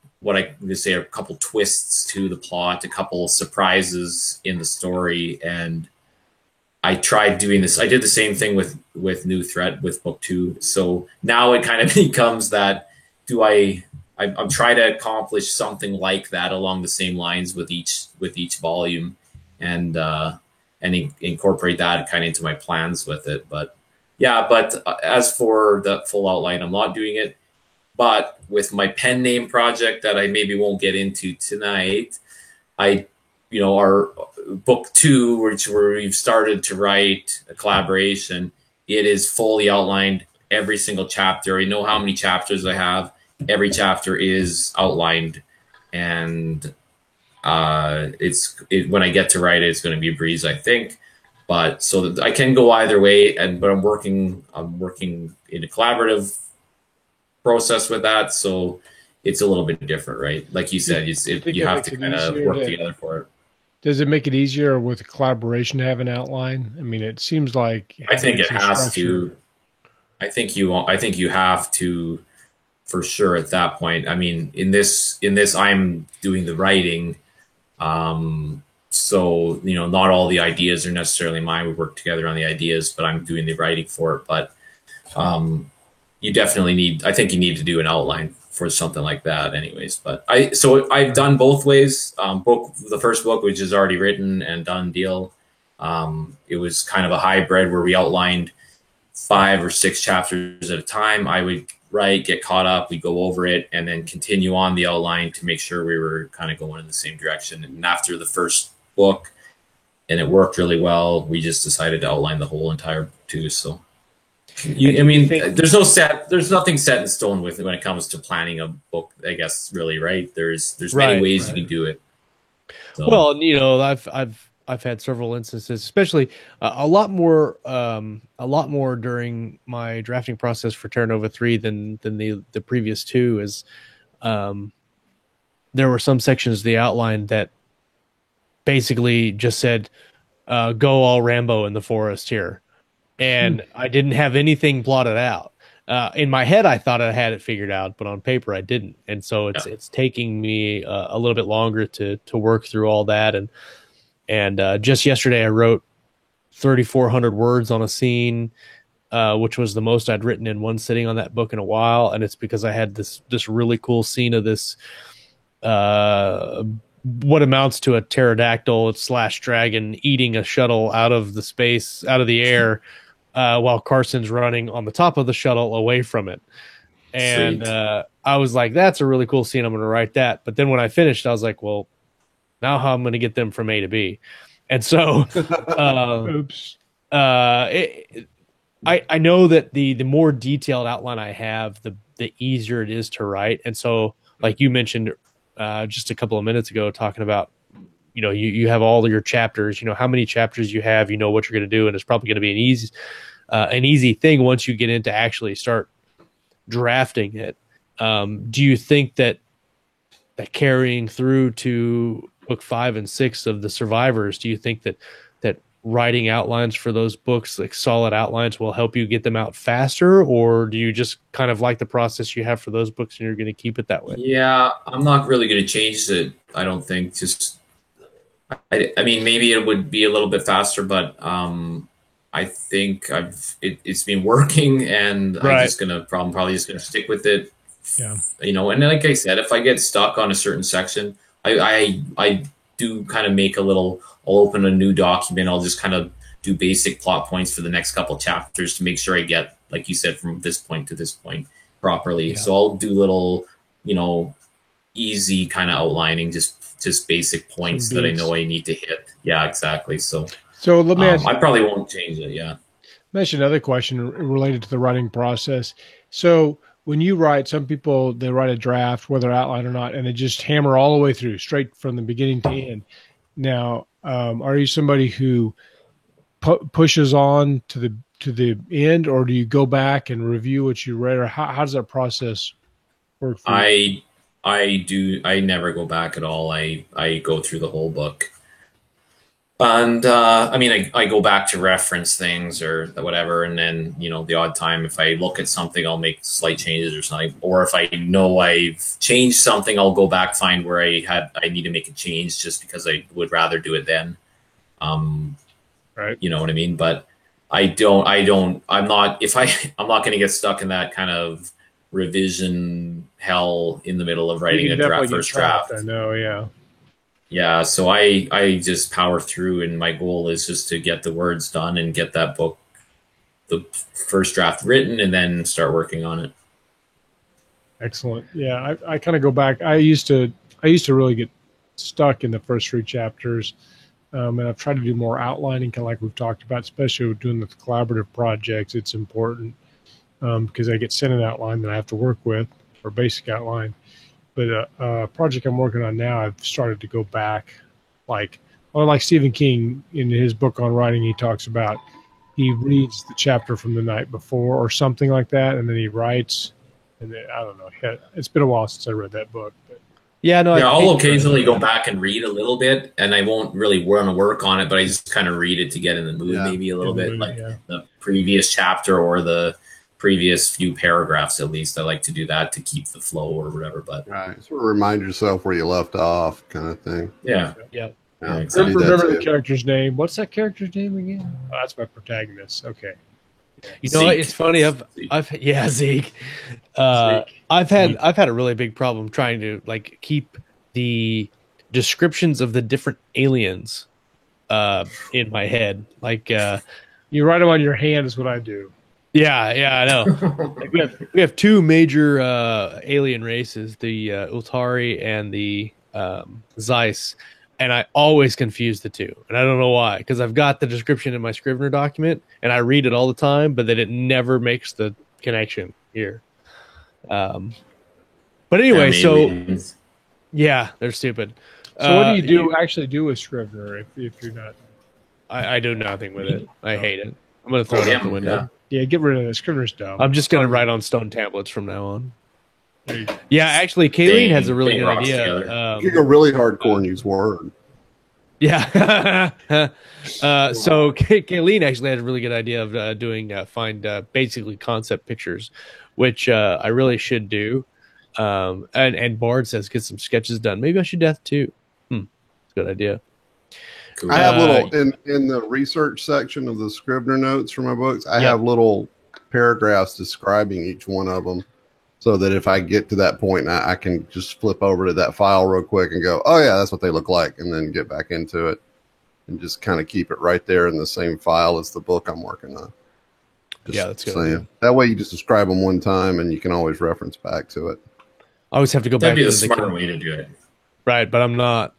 twists to the plot, a couple surprises in the story. And I tried doing this. I did the same thing with New Threat with book 2. So now it kind of becomes that, I'm trying to accomplish something like that along the same lines with each volume, and incorporate that kind of into my plans with it. But as for the full outline, I'm not doing it. But with my pen name project that I maybe won't get into tonight, our book 2, where we've started to write a collaboration, it is fully outlined, every single chapter. I know how many chapters I have. Every chapter is outlined, and when I get to write it, it's going to be a breeze, I think. But so I can go either way, but I'm working in a collaborative process with that, so it's a little bit different, right? Like you said, you have to kind of work together for it. Does it make it easier with a collaboration to have an outline? It seems like I think it has to. I think you have to. For sure, at that point. In this, I'm doing the writing, so not all the ideas are necessarily mine. We work together on the ideas, but I'm doing the writing for it. But you definitely need. I think you need to do an outline for something like that, anyways. But I've done both ways. The first book, which is already written and done deal, it was kind of a hybrid where we outlined 5 or 6 chapters at a time. I would write, get caught up, we go over it, and then continue on the outline to make sure we were kind of going in the same direction. And after the first book, and it worked really well. We just decided to outline the whole entire book too. So, there's nothing set in stone with it when it comes to planning a book, I guess, really, right? There's many ways you can do it. So. Well, you know, I've had several instances, especially a lot more during my drafting process for Terra Nova 3 than the previous two. Is there were some sections of the outline that basically just said, "Go all Rambo in the forest here," and I didn't have anything plotted out. In my head, I thought I had it figured out, but on paper, I didn't, and so it's taking me a little bit longer to work through all that. And just yesterday, I wrote 3,400 words on a scene, which was the most I'd written in one sitting on that book in a while, and it's because I had this really cool scene of this. What amounts to a pterodactyl / dragon eating a shuttle out of the air, while Carson's running on the top of the shuttle away from it. And I was like, that's a really cool scene. I'm going to write that. But then when I finished, I was like, well, now how I'm going to get them from A to B. And so, oops. I know that the more detailed outline I have, the easier it is to write. And so, like you mentioned just a couple of minutes ago, talking about, you know, you have all of your chapters, you know, how many chapters you have, you know what you're going to do. And it's probably going to be an easy thing once you get into actually start drafting it. Do you think that carrying through to book 5 and 6 of the Survivors, do you think that writing outlines for those books, like solid outlines, will help you get them out faster? Or do you just kind of like the process you have for those books and you're going to keep it that way? Yeah, I'm not really going to change it. I don't think. I mean, maybe it would be a little bit faster, but I think it's been working, and I'm just gonna probably just gonna stick with it. Yeah, you know, and like I said, if I get stuck on a certain section, I do kind of make I'll open a new document. I'll just kind of do basic plot points for the next couple chapters to make sure I get, like you said, from this point to this point properly. Yeah. So I'll do little, you know, easy kind of outlining, just basic points that I know I need to hit. Yeah, exactly. So let me ask you, I probably won't change it. Yeah. Let me ask you another question related to the writing process. So when you write, some people, they write a draft, whether outline or not, and they just hammer all the way through, straight from the beginning to end. Now, are you somebody who pushes on to the end, or do you go back and review what you read, or how does that process work for you? I never go back at all. I go through the whole book. And I mean, I go back to reference things or whatever, and then, you know, the odd time if I look at something, I'll make slight changes or something. Or if I know I've changed something, I'll go back, find where I need to make a change, just because I would rather do it then. Right. You know what I mean? But I'm not going to get stuck in that kind of revision hell in the middle of writing a first draft. I know, yeah. Yeah, so I just power through, and my goal is just to get the words done and get that book, the first draft, written, and then start working on it. Excellent. Yeah, I kind of go back. I used to really get stuck in the first 3 chapters, and I've tried to do more outlining, kind of like we've talked about, especially with doing the collaborative projects. It's important because I get sent an outline that I have to work with, or basic outline. But a project I'm working on now, I've started to go back, like Stephen King in his book on writing, he talks about, he reads the chapter from the night before or something like that, and then he writes, and then, I don't know, it's been a while since I read that book. But yeah, no, I'll occasionally go back and read a little bit, and I won't really want to work on it, but I just kind of read it to get in the mood, maybe a little bit, the previous chapter or the previous few paragraphs. At least I like to do that to keep the flow or whatever. But right, sort of remind yourself where you left off, kind of thing. Yeah. Exactly. Remember the character's name. What's that character's name again? Oh, that's my protagonist. Okay. You know, Zeke. It's funny. Zeke. I've had a really big problem trying to keep the descriptions of the different aliens in my head. You write them on your hand is what I do. Yeah, I know. We have 2 major alien races, the Ultari and the Zeiss. And I always confuse the two. And I don't know why, because I've got the description in my Scrivener document and I read it all the time, but then it never makes the connection here. But anyway, yeah, they're stupid. So what do you actually do with Scrivener if you're not? I do nothing with it. I hate it. I'm going to throw it out the window. Yeah, get rid of it. Scrivener's dumb. I'm just going to write on stone tablets from now on. Yeah, actually, Kayleen has a really good idea. You go really hardcore and use Word. Yeah. So Kayleen actually had a really good idea of doing basically concept pictures, which I really should do. And Bard says get some sketches done. Maybe I should do that too. It's a good idea. Cool. I have little in the research section of the Scrivener notes for my books. I have little paragraphs describing each one of them. So that if I get to that point, I can just flip over to that file real quick and go, oh, yeah, that's what they look like, and then get back into it and just kind of keep it right there in the same file as the book I'm working on. That's good. That way you just describe them one time, and you can always reference back to it. I always have to go back to the smarter way to do it. Right, but I'm not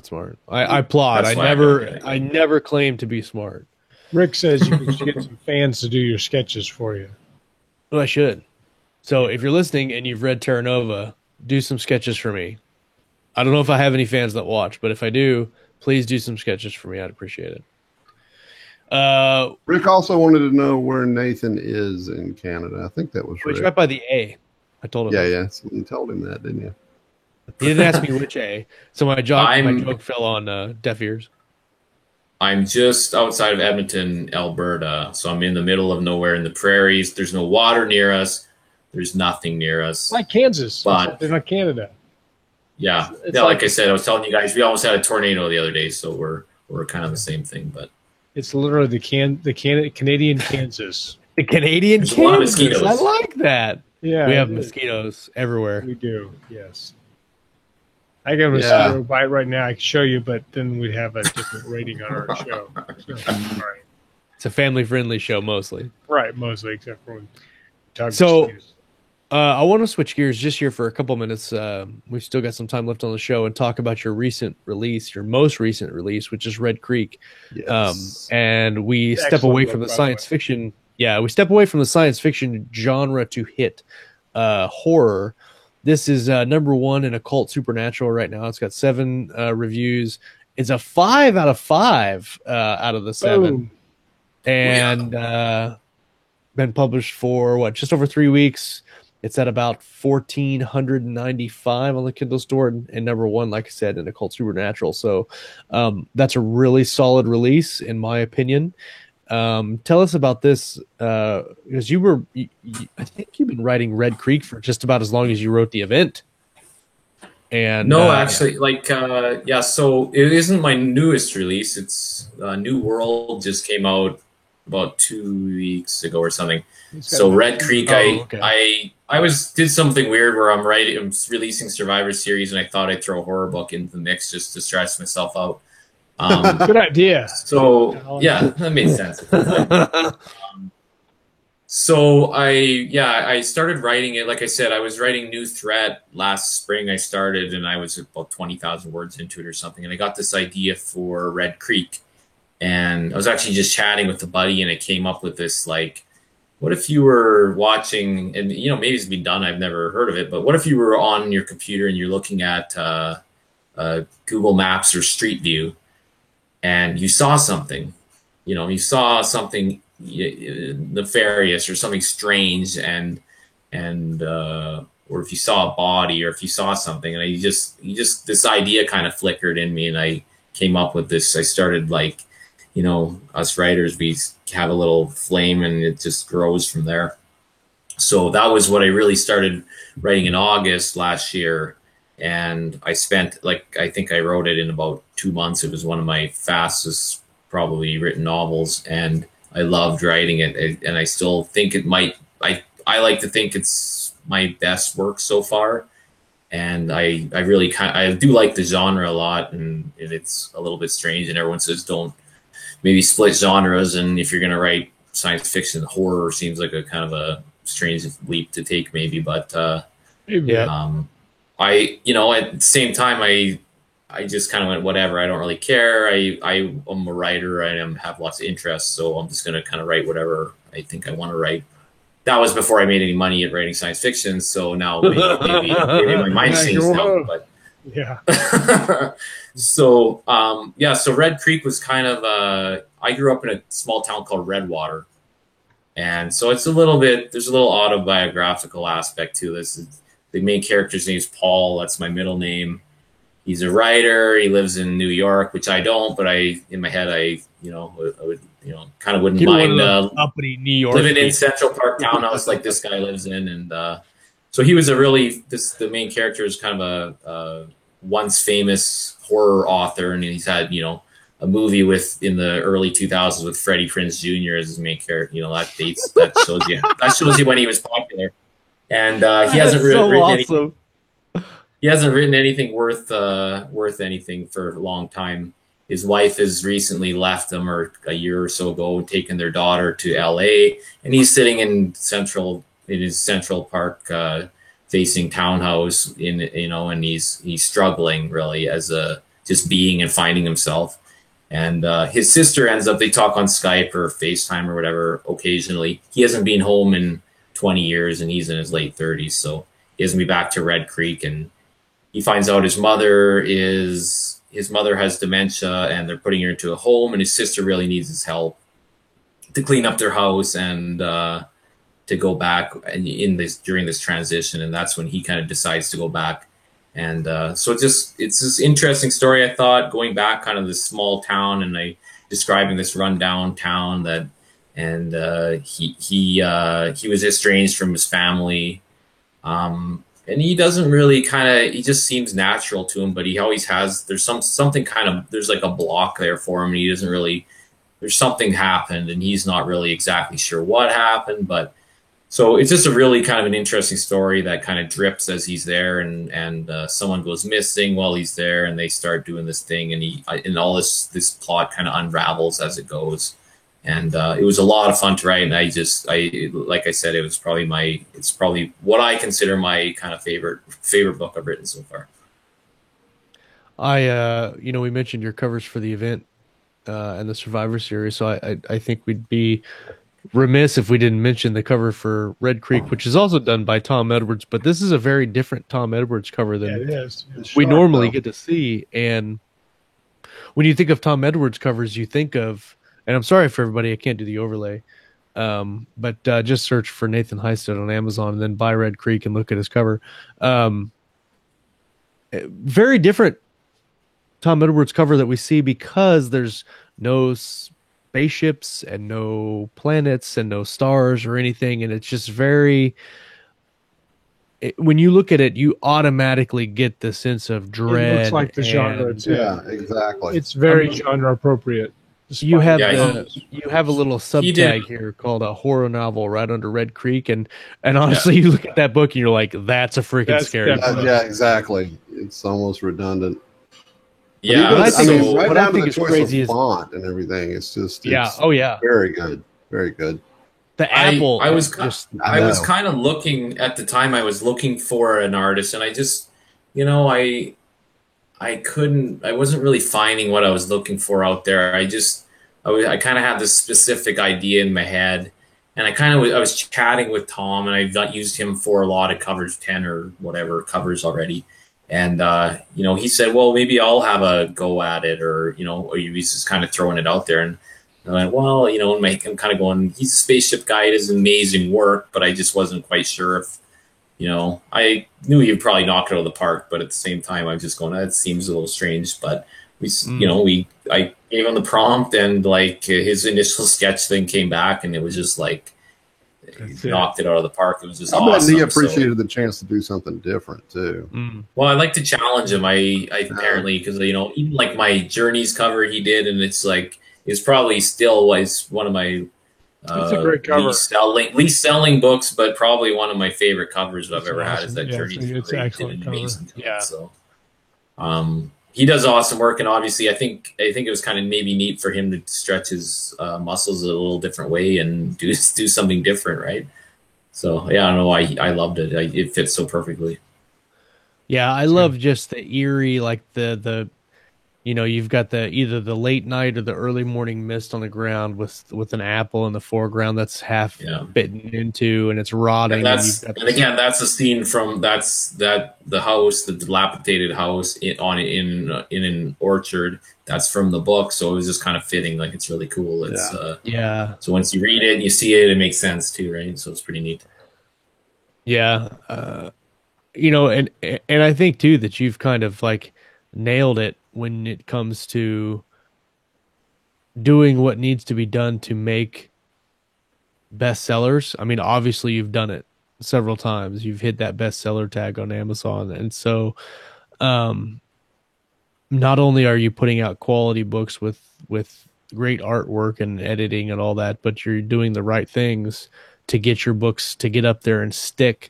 smart. I plot. I never claim to be smart. Rick says you should get some fans to do your sketches for you. Well, I should. So if you're listening and you've read Terra Nova, do some sketches for me. I don't know if I have any fans that watch, but if I do, please do some sketches for me. I'd appreciate it. Rick also wanted to know where Nathan is in Canada. I think that was Rick. Right by the A. I told him. Yeah. So you told him that, didn't you? He didn't ask me which A. So my joke fell on deaf ears. I'm just outside of Edmonton, Alberta. So I'm in the middle of nowhere in the prairies. There's no water near us. There's nothing near us. Like Kansas, but they're not Canada. Yeah. Like I said, I was telling you guys, we almost had a tornado the other day, so we're kind of the same thing. But it's literally the Canadian Kansas. The Canadian Kansas. A lot of mosquitoes. I like that. Yeah, we have mosquitoes everywhere. We do. Yes. I got a mosquito bite right now. I can show you, but then we'd have a different rating on our show. So, right. It's a family-friendly show, mostly. Right, mostly, except for when I want to switch gears just here for a couple minutes. We've still got some time left on the show and talk about your most recent release, which is Red Creek. Yes. And we step away from the science fiction. Yeah, we step away from the science fiction genre to hit horror. This is number 1 in Occult Supernatural right now. It's got 7 reviews. It's a 5 out of 5 out of the 7. Boom. And been published for just over 3 weeks. It's at about 1,495 on the Kindle store, and number 1, like I said, in Occult Supernatural. So that's a really solid release, in my opinion. Tell us about this, because I think you've been writing Red Creek for just about as long as you wrote the event. And no, actually, so it isn't my newest release. It's New World just came out about 2 weeks ago or something. So Red Creek, I did something weird where I'm releasing Survivor Series, and I thought I'd throw a horror book into the mix just to stress myself out. Good idea. So yeah, that made sense. So I started writing it. Like I said, I was writing New Threat last spring. I started, and I was about 20,000 words into it or something, and I got this idea for Red Creek. And I was actually just chatting with a buddy, and it came up with this, what if you were watching, and maybe it's been done, I've never heard of it, but what if you were on your computer and you're looking at Google Maps or Street View, and you saw something, nefarious or something strange, and or if you saw a body, or if you saw something, and this idea kind of flickered in me, and I came up with this. I started us writers, we have a little flame and it just grows from there. So that was what I really started writing in August last year. And I spent, I think I wrote it in about 2 months. It was one of my fastest probably written novels, and I loved writing it. And I still think it might, I like to think it's my best work so far. And I really I do like the genre a lot, and it's a little bit strange, and everyone says don't maybe split genres, and if you're going to write science fiction, horror seems like a kind of a strange leap to take maybe, but at the same time, I just kind of went, whatever. I don't really care. I am a writer. I have lots of interests, so I'm just going to kind of write whatever I think I want to write. That was before I made any money at writing science fiction. So now maybe my mind changed now. But yeah. So so Red Creek was kind of I grew up in a small town called Redwater, and so it's there's a little autobiographical aspect to this. The main character's name is Paul. That's my middle name. He's a writer. He lives in New York, which I don't, but in my head, I would kind of wouldn't mind New York living in Central Park townhouse like this guy lives in. And so he was the main character is kind of a once famous horror author, and he's had, a movie in the early 2000s with Freddie Prinze Jr. as his main character. That shows you when he was popular. And he hasn't written anything. He hasn't written anything worth anything for a long time. His wife has recently left him, or a year or so ago, taken their daughter to LA, and he's sitting in his Central Park facing townhouse and he's struggling really as just being and finding himself. And his sister they talk on Skype or FaceTime or whatever occasionally. He hasn't been home in 20 years, and he's in his late 30s, so he hasn't been back to Red Creek. And he finds out his mother has dementia, and they're putting her into a home, and his sister really needs his help to clean up their house and to go back during this transition. And that's when he kind of decides to go back. And so it's this interesting story, I thought, going back kind of this small town, and describing this rundown town he was estranged from his family. And he doesn't really he just seems natural to him, but he always there's there's like a block there for him. And he doesn't really, there's something happened, and he's not really exactly sure what happened. But so it's just a really kind of an interesting story that kind of drips as he's there, and someone goes missing while he's there, and they start doing this thing, and all this plot kind of unravels as it goes. And it was a lot of fun to write. And like I said, it's probably what I consider my kind of favorite book I've written so far. We mentioned your covers for the event and the Survivor series. So I think we'd be remiss if we didn't mention the cover for Red Creek, which is also done by Tom Edwards, but this is a very different Tom Edwards cover than we normally get to see. And when you think of Tom Edwards covers, you think of, and I'm sorry for everybody, I can't do the overlay. But just search for Nathan Heisted on Amazon and then buy Red Creek and look at his cover. Very different Tom Edwards cover that we see, because there's no spaceships and no planets and no stars or anything. And it's just when you look at it, you automatically get the sense of dread. It looks like the genre too. Yeah, exactly. It's very genre appropriate. You have a little subtag here called a horror novel right under Red Creek, and honestly, you look at that book and you're like, that's a freaking scary. Yeah, exactly. It's almost redundant. Yeah, what I think is crazy is font and everything. It's just very good, very good. The apple. I was kind of looking at the time. I was looking for an artist, and I just, I wasn't really finding what I was looking for out there. I kind of had this specific idea in my head, and I was chatting with Tom, and I've not used him for a lot of covers, 10 or whatever covers already. And, he said, well, maybe I'll have a go at it, or he's just kind of throwing it out there. And I went, well, I'm kind of going, he's a spaceship guy. It is amazing work, but I just wasn't quite sure if, I knew he'd probably knock it out of the park, but at the same time, I'm just going, that seems a little strange. But I gave him the prompt, and like his initial sketch thing came back, and it was just like, he knocked it out of the park. It was just awesome. He appreciated the chance to do something different too. Well, I like to challenge him. I apparently, because even like my Journeys cover he did, and it's like, it's probably still one of my it's a great cover. Least selling books, but probably one of my favorite covers I've ever had is that Journey. It's an excellent cover. Yeah. So, he does awesome work, and obviously, I think it was kind of maybe neat for him to stretch his muscles a little different way and do something different, right? So, yeah, I don't know why I loved it. It fits so perfectly. Yeah, I love just the eerie, like the you've got either the late night or the early morning mist on the ground with an apple in the foreground that's half bitten into and it's rotting. And again, that's a scene from the house, the dilapidated house in an orchard. That's from the book, so it was just kind of fitting. Like, it's really cool. It's So once you read it and you see it, it makes sense too, right? So it's pretty neat. Yeah, and I think too that you've kind of like nailed it when it comes to doing what needs to be done to make bestsellers. I mean, obviously you've done it several times. You've hit that bestseller tag on Amazon. And so not only are you putting out quality books with great artwork and editing and all that, but you're doing the right things to get your books to get up there and stick.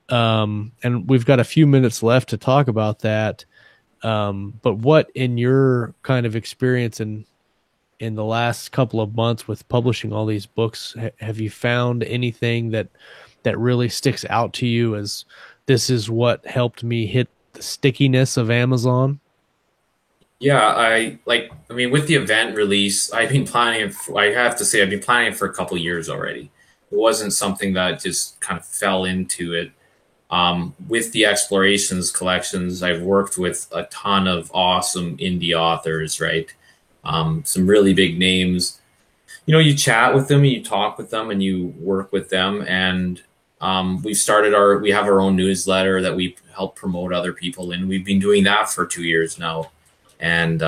And we've got a few minutes left to talk about that. But what, in your kind of experience in the last couple of months with publishing all these books, have you found anything that really sticks out to you as this is what helped me hit the stickiness of Amazon? Yeah, with the event release, I've been planning it for a couple of years already. It wasn't something that just kind of fell into it. With the Explorations collections, I've worked with a ton of awesome indie authors, right? Some really big names. You chat with them, and you talk with them, and you work with them. And we have our own newsletter that we help promote other people in. We've been doing that for 2 years now. And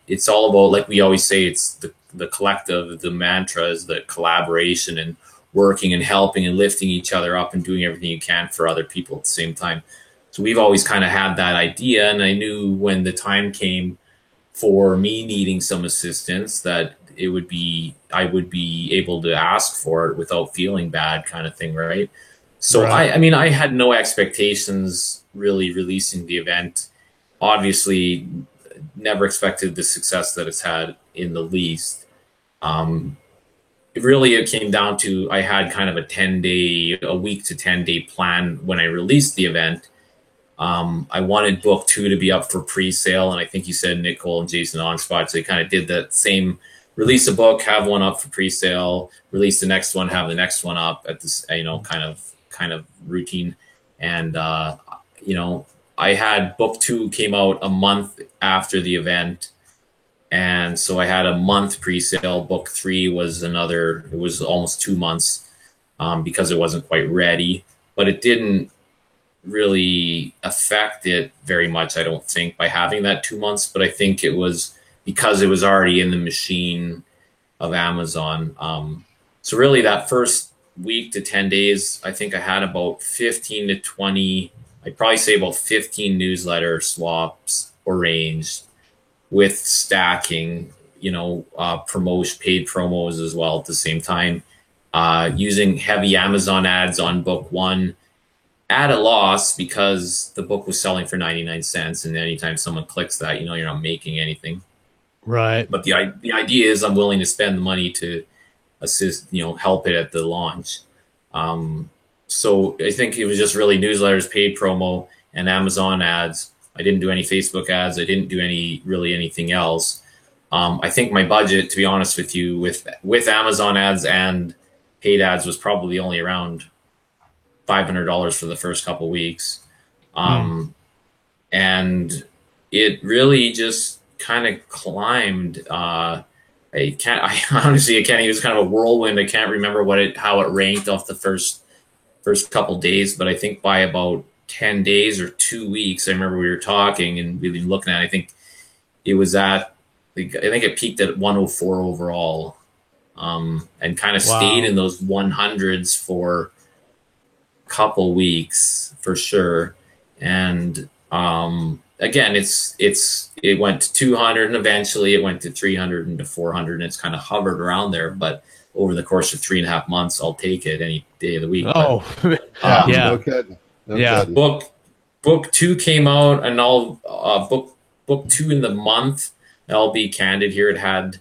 it's all about, like we always say, it's the collective. The mantra is the collaboration and working and helping and lifting each other up and doing everything you can for other people at the same time. So we've always kind of had that idea. And I knew when the time came for me needing some assistance that I would be able to ask for it without feeling bad, kind of thing, right? So right. I had no expectations really releasing the event. Obviously, never expected the success that it's had in the least. It came down to, I had kind of a week to 10 day plan when I released the event. I wanted book 2 to be up for pre-sale. And I think you said Nicole and Jason Onspot, so they kind of did that same, release a book, have one up for pre-sale, release the next one, have the next one up at this, kind of routine. And, I had book 2 came out a month after the event. And so I had a month pre-sale. Book 3 was it was almost 2 months because it wasn't quite ready, but it didn't really affect it very much, I don't think, by having that 2 months. But I think it was because it was already in the machine of Amazon. So really that first week to 10 days, I think I had about 15 to 20, I'd probably say about 15 newsletter swaps arranged, with stacking, paid promos as well at the same time, using heavy Amazon ads on book 1 at a loss because the book was selling for 99 cents. And anytime someone clicks that, you're not making anything. Right. But the idea is I'm willing to spend the money to assist, help it at the launch. So I think it was just really newsletters, paid promo, and Amazon ads. I didn't do any Facebook ads. I didn't do anything else. I think my budget, to be honest with you, with Amazon ads and paid ads was probably only around $500 for the first couple weeks. And it really just kind of climbed. I honestly it was kind of a whirlwind. I can't remember how it ranked off the first couple days, but I think by about 10 days or 2 weeks, I remember we were talking and we've been looking at it. I think it peaked at 104 overall, and kind of stayed in those 100s for a couple weeks for sure. And again, it went to 200 and eventually it went to 300 and to 400, and it's kind of hovered around there. But over the course of 3.5 months, I'll take it any day of the week. Oh, yeah. No kidding. No kidding. Book 2 came out, and I'll book 2 in the month. I'll be candid here. It had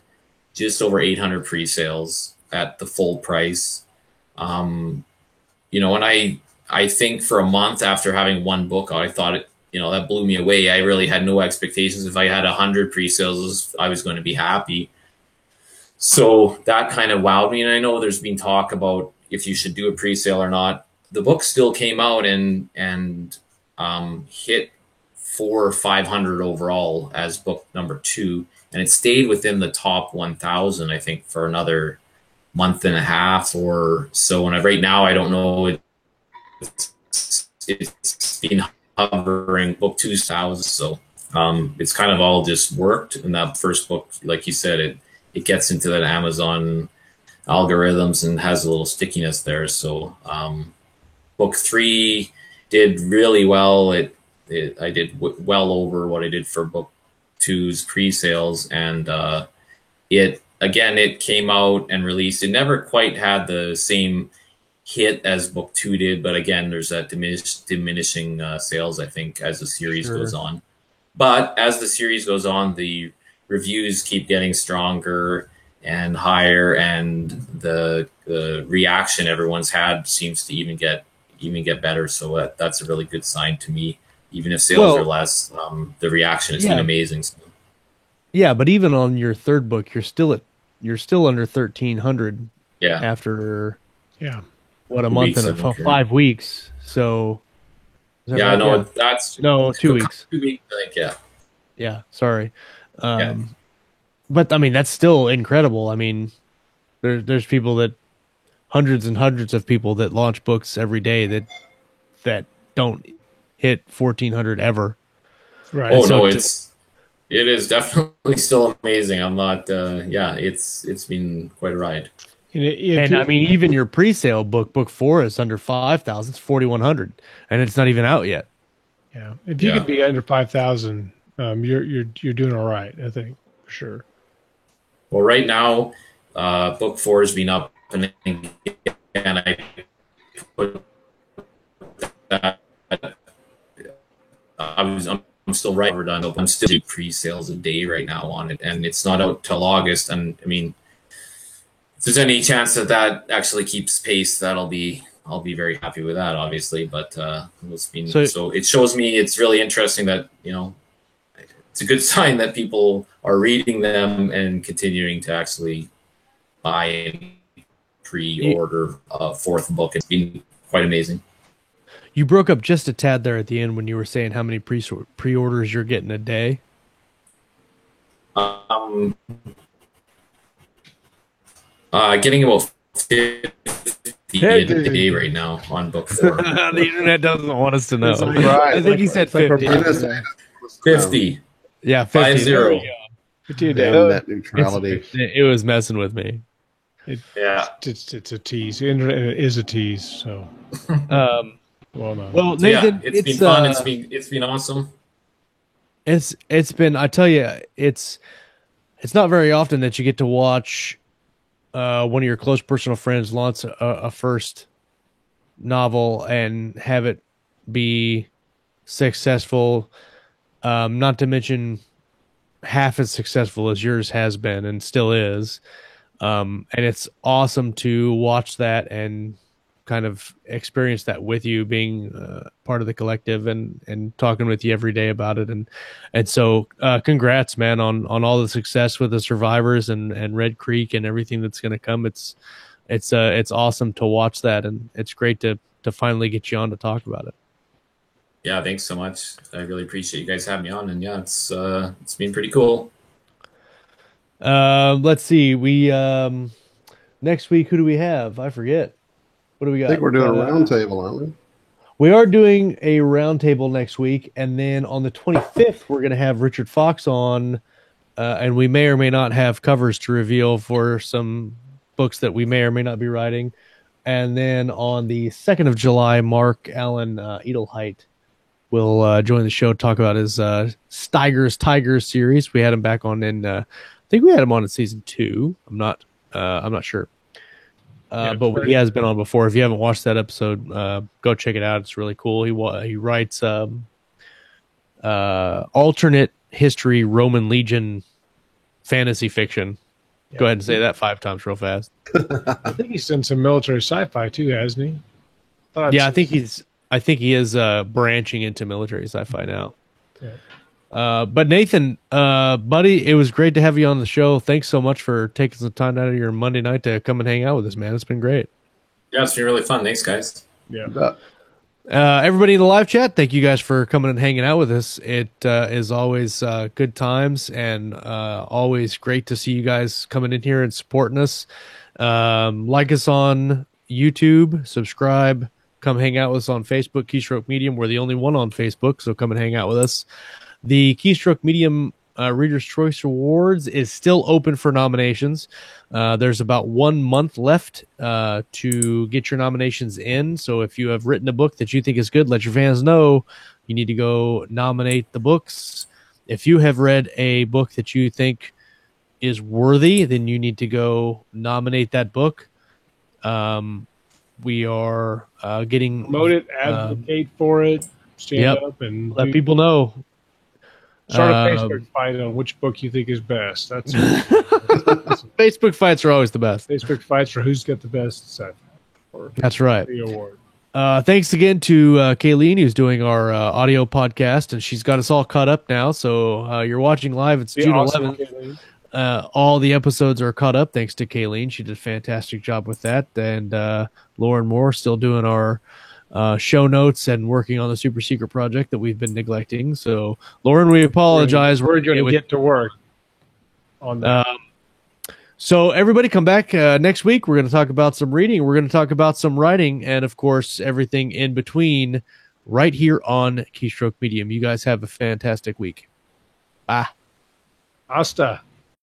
just over 800 pre-sales at the full price. And I think for a month after having one book out, I thought that blew me away. I really had no expectations. If I had 100 pre-sales, I was going to be happy. So that kind of wowed me. And I know there's been talk about if you should do a pre-sale or not. The book still came out and hit 400 or 500 overall as book number 2. And it stayed within the top 1,000, I think, for another month and a half or so. And right now, I don't know. It's been hovering book 2,000. So it's kind of all just worked. And that first book, like you said, it gets into that Amazon algorithms and has a little stickiness there. So book 3 did really well. I did well over what I did for book 2's pre-sales, and it came out and released. It never quite had the same hit as book 2 did, but again, there's that diminishing sales, I think, as the series goes on. But as the series goes on, the reviews keep getting stronger and higher, and the reaction everyone's had seems to even get better. So that's a really good sign to me. Even if sales are less, the reaction has been amazing. So. Yeah, but even on your third book, you're still under 1,300. Yeah. After a month and 5 weeks. So. Yeah, right? That's 2 weeks. 2 weeks, I think. Yeah. Yeah. Sorry. But I mean, that's still incredible. I mean, there's people hundreds and hundreds of people that launch books every day that don't hit 1,400 ever. Right. Oh, so it is definitely still amazing. I'm not. It's been quite a ride. And I mean, even your pre-sale book 4 is under 5,000. It's 4,100, and it's not even out yet. Yeah, if you could be under 5,000, you're doing all right. I think for sure. Well, right now, book 4 has been up, and I put that. I'm still right. We're done. I'm still doing pre-sales a day right now on it, and it's not out till August. And I mean, if there's any chance that actually keeps pace, I'll be very happy with that, obviously. But so it shows me it's really interesting that it's a good sign that people are reading them and continuing to actually buy and pre-order a 4th book. It's been quite amazing. You broke up just a tad there at the end when you were saying how many pre-orders you're getting a day. Getting about 50 a day right now on book 4. The internet doesn't want us to know. Right. I think he said 50. 50. Yeah, 50. 50. 50 a day. Net neutrality. It was messing with me. It's a tease. The internet is a tease. So. Well, Nathan, it's been fun. It's been awesome. It's been. I tell you, it's not very often that you get to watch one of your close personal friends launch a first novel and have it be successful. Not to mention half as successful as yours has been and still is. And it's awesome to watch that and kind of experience that with you, being part of the collective and talking with you every day about it. And so congrats, man, on all the success with the Survivors and Red Creek and everything that's going to come. It's awesome to watch that. And it's great to finally get you on to talk about it. Yeah. Thanks so much. I really appreciate you guys having me on, and it's been pretty cool. Let's see. We, next week, who do we have? I forget. What do we got? I think we're doing a roundtable, aren't we? We are doing a roundtable next week, and then on the 25th, we're going to have Richard Fox on, and we may or may not have covers to reveal for some books that we may or may not be writing. And then on the 2nd of July, Mark Allen Edelheit will join the show to talk about his Steiger's Tigers series. We had him back on in, I think we had him on in season 2. I'm not sure. But he has been on before. If you haven't watched that episode, go check it out. It's really cool. He writes alternate history Roman legion fantasy fiction. Yeah. Go ahead and say that 5 times real fast. I think he's done some military sci-fi too, hasn't he? I think he's I think he is branching into military sci-fi now. Yeah. But Nathan, buddy, it was great to have you on the show. Thanks so much for taking some time out of your Monday night to come and hang out with us, man. It's been great. Yeah, it's been really fun. Thanks, guys. Yeah. Everybody in the live chat, thank you guys for coming and hanging out with us. It is always good times and always great to see you guys coming in here and supporting us. Like us on YouTube, subscribe, come hang out with us on Facebook, Keystroke Medium. We're the only one on Facebook, so come and hang out with us. The Keystroke Medium Reader's Choice Awards is still open for nominations. There's about 1 month left to get your nominations in. So if you have written a book that you think is good, let your fans know. You need to go nominate the books. If you have read a book that you think is worthy, then you need to go nominate that book. We are getting... Promote it, advocate for it, stand up, and... let people know. Start a Facebook fight on which book you think is best. That's Facebook fights are always the best. Facebook fights for who's got the best sci-fi. That's right. The award. Thanks again to Kayleen, who's doing our audio podcast, and she's got us all caught up now. So you're watching live. It's June 11th. All the episodes are caught up thanks to Kayleen. She did a fantastic job with that. And Lauren Moore still doing our show notes and working on the super secret project that we've been neglecting. So, Lauren, we apologize. We're going to get to work on that. So everybody come back next week. We're going to talk about some reading. We're going to talk about some writing and, of course, everything in between right here on Keystroke Medium. You guys have a fantastic week. Bye. Hasta.